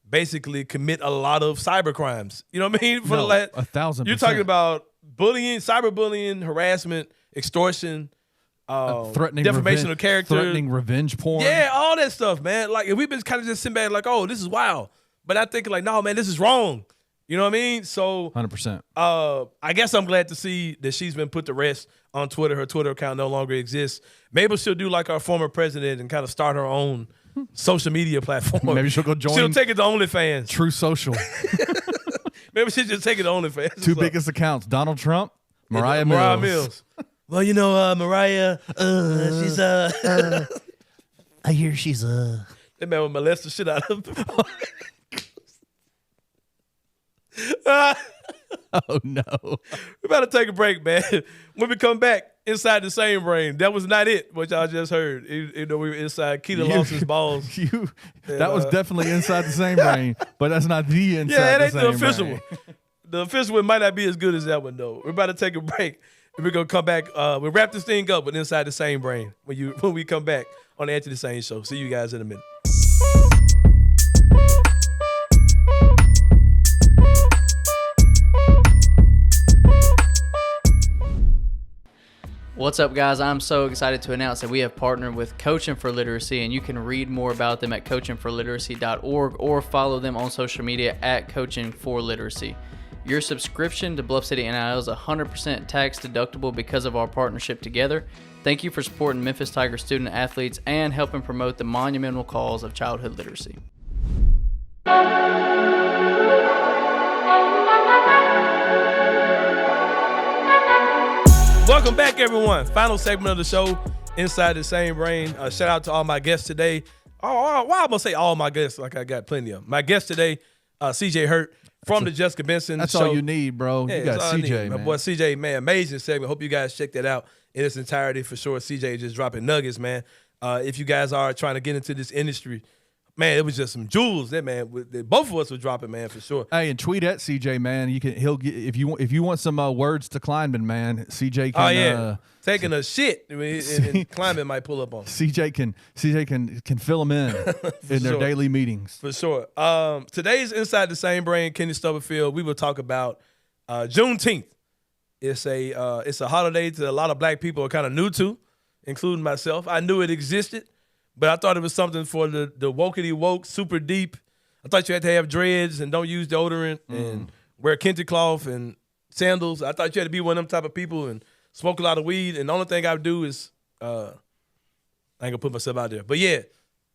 basically commit a lot of cyber crimes. You know what I mean? 1,000%. You're talking about bullying, cyberbullying, harassment, extortion, threatening defamation of character, threatening revenge porn. Yeah, all that stuff, man. And we've been kind of just sitting back oh, this is wild. But I think no, man, this is wrong. You know what I mean? So 100%. I guess I'm glad to see that she's been put to rest on Twitter. Her Twitter account no longer exists. Maybe she'll do like our former president and kind of start her own social media platform. Maybe she'll go join. She'll take it to OnlyFans. True Social. Maybe she'll just take it to OnlyFans. Two biggest accounts: Donald Trump, Moriah Mills. Well, Moriah, she's I hear she's that man would molest the shit out of him. Oh no! We better take a break, man. When we come back, Inside the Same Brain. That was not it, what y'all just heard. We were inside Keaton Lawson's balls. That was definitely Inside the Same Brain, but that's not the Inside Yeah, the it ain't Same the official Brain. one. The official one might not be as good as that one, though. We're about to take a break. And we're going to come back. We'll wrap this thing up with Inside the Same Brain when we come back on the Anthony Sain Show. See you guys in a minute. What's up, guys? I'm so excited to announce that we have partnered with Coaching for Literacy, and you can read more about them at coachingforliteracy.org or follow them on social media at Coaching for Literacy. Your subscription to Bluff City NIL is 100% tax deductible because of our partnership together. Thank you for supporting Memphis Tiger student athletes and helping promote the monumental cause of childhood literacy. Welcome back, everyone. Final segment of the show, Inside the Same Brain. Shout out to all my guests today. Why I'm going to say all my guests like I got plenty of them. My guest today, CJ Hurt from the Jessica Benson That's show. all you need, bro. Yeah, You got that's all I CJ, need. man. My boy CJ, man, amazing segment. Hope you guys check that out in its entirety for sure. CJ just dropping nuggets, man. If you guys are trying to get into this industry, man, it was just some jewels that both of us were dropping, man, for sure. Hey, and tweet at CJ, man. He'll get if you want some words to Kleinman, man. CJ can. Oh yeah, taking a shit, and Kleinman might pull up on. CJ can fill them in their sure. daily meetings. For sure. Today's Inside the Same Brain, Kenny Stubblefield, we will talk about Juneteenth. It's a holiday that a lot of black people are kind of new to, including myself. I knew it existed, but I thought it was something for the wokety woke, super deep. I thought you had to have dreads and don't use deodorant and wear kente cloth and sandals. I thought you had to be one of them type of people and smoke a lot of weed. And the only thing I would do is, I ain't gonna put myself out there. But yeah,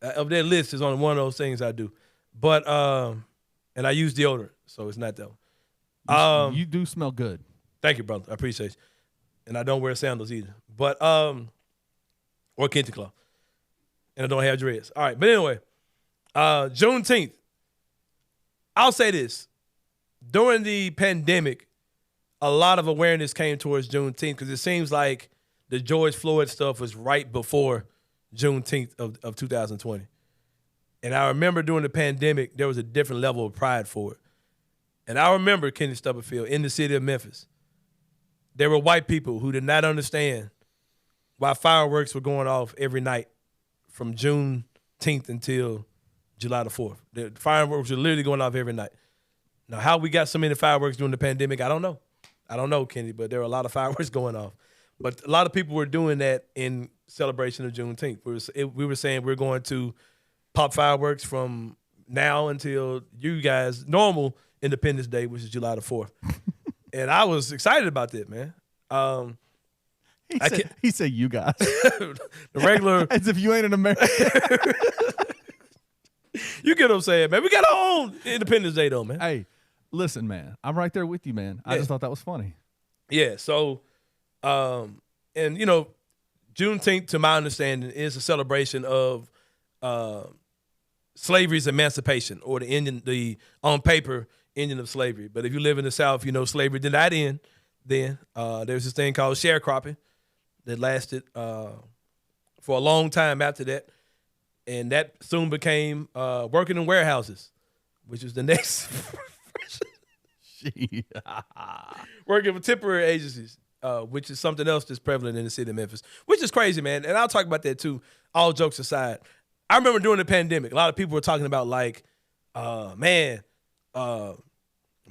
of that list is only one of those things I do. But, and I use deodorant, so it's not that one. You do smell good. Thank you, brother. I appreciate you. And I don't wear sandals either. But, or kente cloth. And I don't have dreads. All right, but anyway, Juneteenth. I'll say this. During the pandemic, a lot of awareness came towards Juneteenth because it seems like the George Floyd stuff was right before Juneteenth of 2020. And I remember during the pandemic, there was a different level of pride for it. And I remember Kenny Stubblefield in the city of Memphis. There were white people who did not understand why fireworks were going off every night from Juneteenth until July the 4th. The fireworks were literally going off every night. Now, how we got so many fireworks during the pandemic, I don't know. I don't know, Kenny, but there were a lot of fireworks going off. But a lot of people were doing that in celebration of Juneteenth. We were saying we're going to pop fireworks from now until you guys' normal Independence Day, which is July the 4th. And I was excited about that, man. He said you guys. The regular. As if you ain't an American. You get what I'm saying, man. We got our own Independence Day, though, man. Hey, listen, man. I'm right there with you, man. I just thought that was funny. Yeah, so, and, you know, Juneteenth, to my understanding, is a celebration of slavery's emancipation, or the on paper ending of slavery. But if you live in the South, you know slavery did not end then. There was this thing called sharecropping that lasted for a long time after that. And that soon became working in warehouses, which was the next. Working for temporary agencies, which is something else that's prevalent in the city of Memphis, which is crazy, man. And I'll talk about that too, all jokes aside. I remember during the pandemic, a lot of people were talking about like,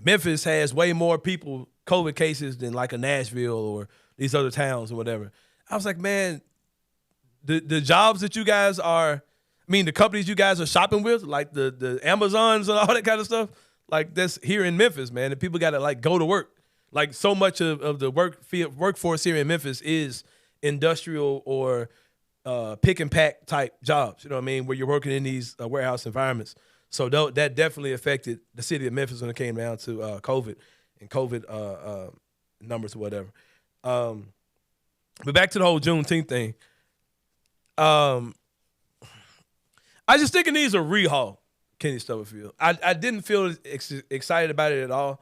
Memphis has way more COVID cases than like a Nashville or these other towns or whatever. I was like, man, the jobs that you guys are, the companies you guys are shopping with, like the Amazons and all that kind of stuff, like that's here in Memphis, man. And people got to like go to work. Like so much of the workforce here in Memphis is industrial or pick and pack type jobs, you know what I mean, where you're working in these warehouse environments. So that definitely affected the city of Memphis when it came down to COVID and COVID numbers or whatever. But back to the whole Juneteenth thing. I just think it needs a rehaul, Kenny Stubblefield. I didn't feel excited about it at all.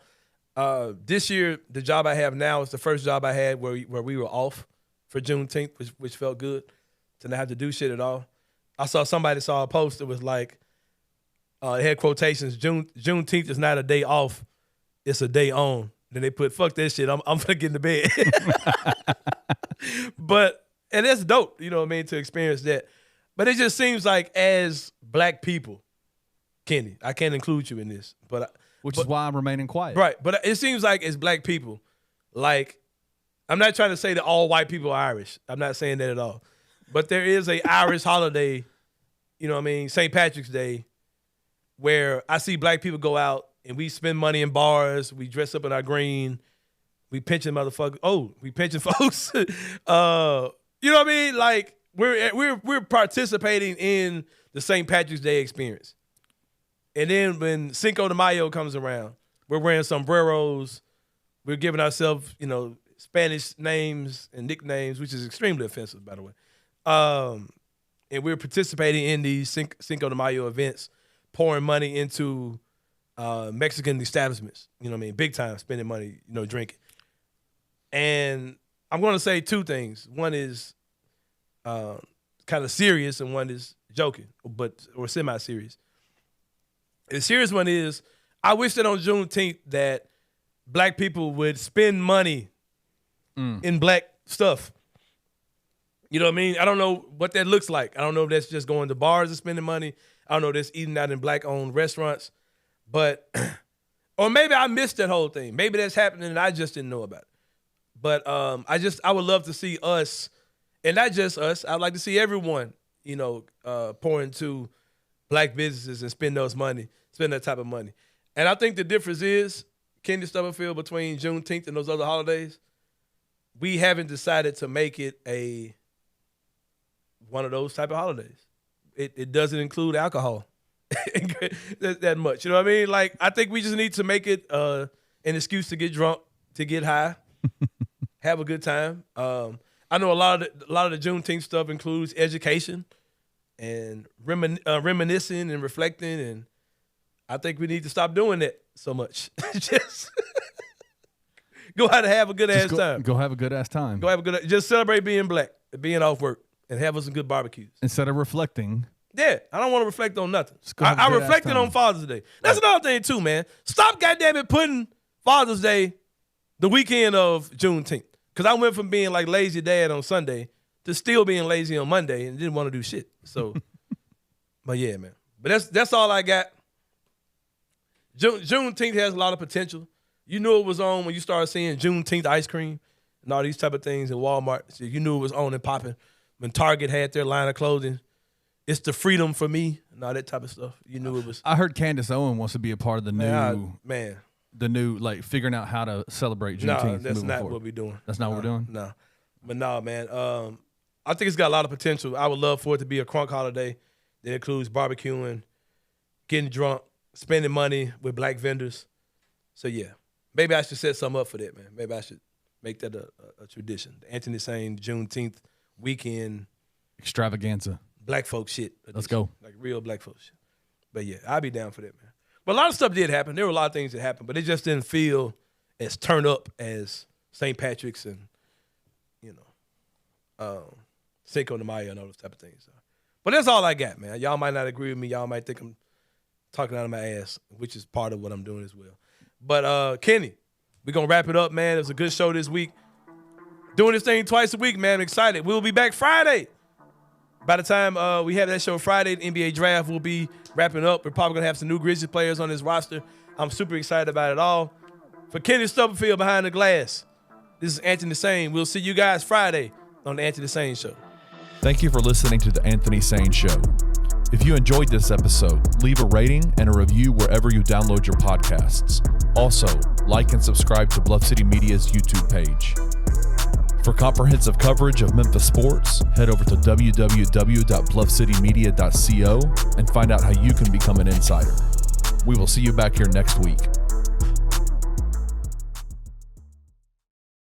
This year, the job I have now is the first job I had where we were off for Juneteenth, which felt good to not have to do shit at all. I saw somebody saw a post that was like, it had quotations, Juneteenth is not a day off, it's a day on. Then they put, fuck that shit, I'm gonna get into bed. And that's dope, you know what I mean, to experience that. But it just seems like as black people, Kenny, I can't include you in this, which is why I'm remaining quiet. Right, but it seems like as black people, like, I'm not trying to say that all white people are Irish. I'm not saying that at all. But there is a Irish holiday, you know what I mean, St. Patrick's Day, where I see black people go out and we spend money in bars, we dress up in our green, we pinching motherfuckers. Oh, we pinching folks. You know what I mean? Like, we're participating in the St. Patrick's Day experience. And then when Cinco de Mayo comes around, we're wearing sombreros, we're giving ourselves, you know, Spanish names and nicknames, which is extremely offensive, by the way. And we're participating in these Cinco de Mayo events, pouring money into Mexican establishments, you know what I mean? Big time spending money, you know, drinking. And I'm going to say two things. One is kind of serious and one is joking, or semi-serious. The serious one is, I wish that on Juneteenth that black people would spend money in black stuff. You know what I mean? I don't know what that looks like. I don't know if that's just going to bars and spending money. I don't know if that's eating out in black-owned restaurants. But, or maybe I missed that whole thing. Maybe that's happening and I just didn't know about it. But I would love to see us, and not just us, I'd like to see everyone, you know, pour into black businesses and spend that type of money. And I think the difference is, Kenny Stubblefield between Juneteenth and those other holidays, we haven't decided to make it one of those type of holidays. It doesn't include alcohol that much. You know what I mean? Like, I think we just need to make it an excuse to get drunk, to get high, have a good time. I know a lot of the Juneteenth stuff includes education and reminiscing and reflecting, and I think we need to stop doing that so much. Just go out and have a good ass time. Go have a good ass time. Just celebrate being black, being off work, and have us some good barbecues. Instead of reflecting. Yeah, I don't want to reflect on nothing. I reflected on Father's Day. That's another thing too, man. Stop goddammit putting Father's Day the weekend of Juneteenth. Because I went from being like lazy dad on Sunday to still being lazy on Monday and didn't want to do shit. So, but yeah, man. But that's all I got. Juneteenth has a lot of potential. You knew it was on when you started seeing Juneteenth ice cream and all these type of things in Walmart. So you knew it was on and popping. When Target had their line of clothing, it's the freedom for me and all that type of stuff. You knew it was. I heard Candace Owen wants to be a part of the man. The new, like, figuring out how to celebrate Juneteenth. No, that's not forward. what we're doing. That's not what we're doing? No. But no, man. I think it's got a lot of potential. I would love for it to be a crunk holiday that includes barbecuing, getting drunk, spending money with black vendors. So, yeah. Maybe I should set something up for that, man. Maybe I should make that a tradition. The Anthony Sain Juneteenth weekend. Extravaganza. Black folk shit. Let's go. Like real black folk shit. But, yeah, I'll be down for that, man. But a lot of stuff did happen. There were a lot of things that happened, but it just didn't feel as turned up as St. Patrick's and, Cinco de Mayo and all those type of things. But that's all I got, man. Y'all might not agree with me. Y'all might think I'm talking out of my ass, which is part of what I'm doing as well. But, Kenny, we're going to wrap it up, man. It was a good show this week. Doing this thing twice a week, man. I'm excited. We'll be back Friday. By the time we have that show Friday, the NBA draft will be wrapping up. We're probably going to have some new Grizzlies players on this roster. I'm super excited about it all. For Kenny Stubblefield behind the glass, this is Anthony Sain. We'll see you guys Friday on the Anthony Sain Show. Thank you for listening to the Anthony Sain Show. If you enjoyed this episode, leave a rating and a review wherever you download your podcasts. Also, like and subscribe to Bluff City Media's YouTube page. For comprehensive coverage of Memphis sports, head over to www.bluffcitymedia.co and find out how you can become an insider. We will see you back here next week.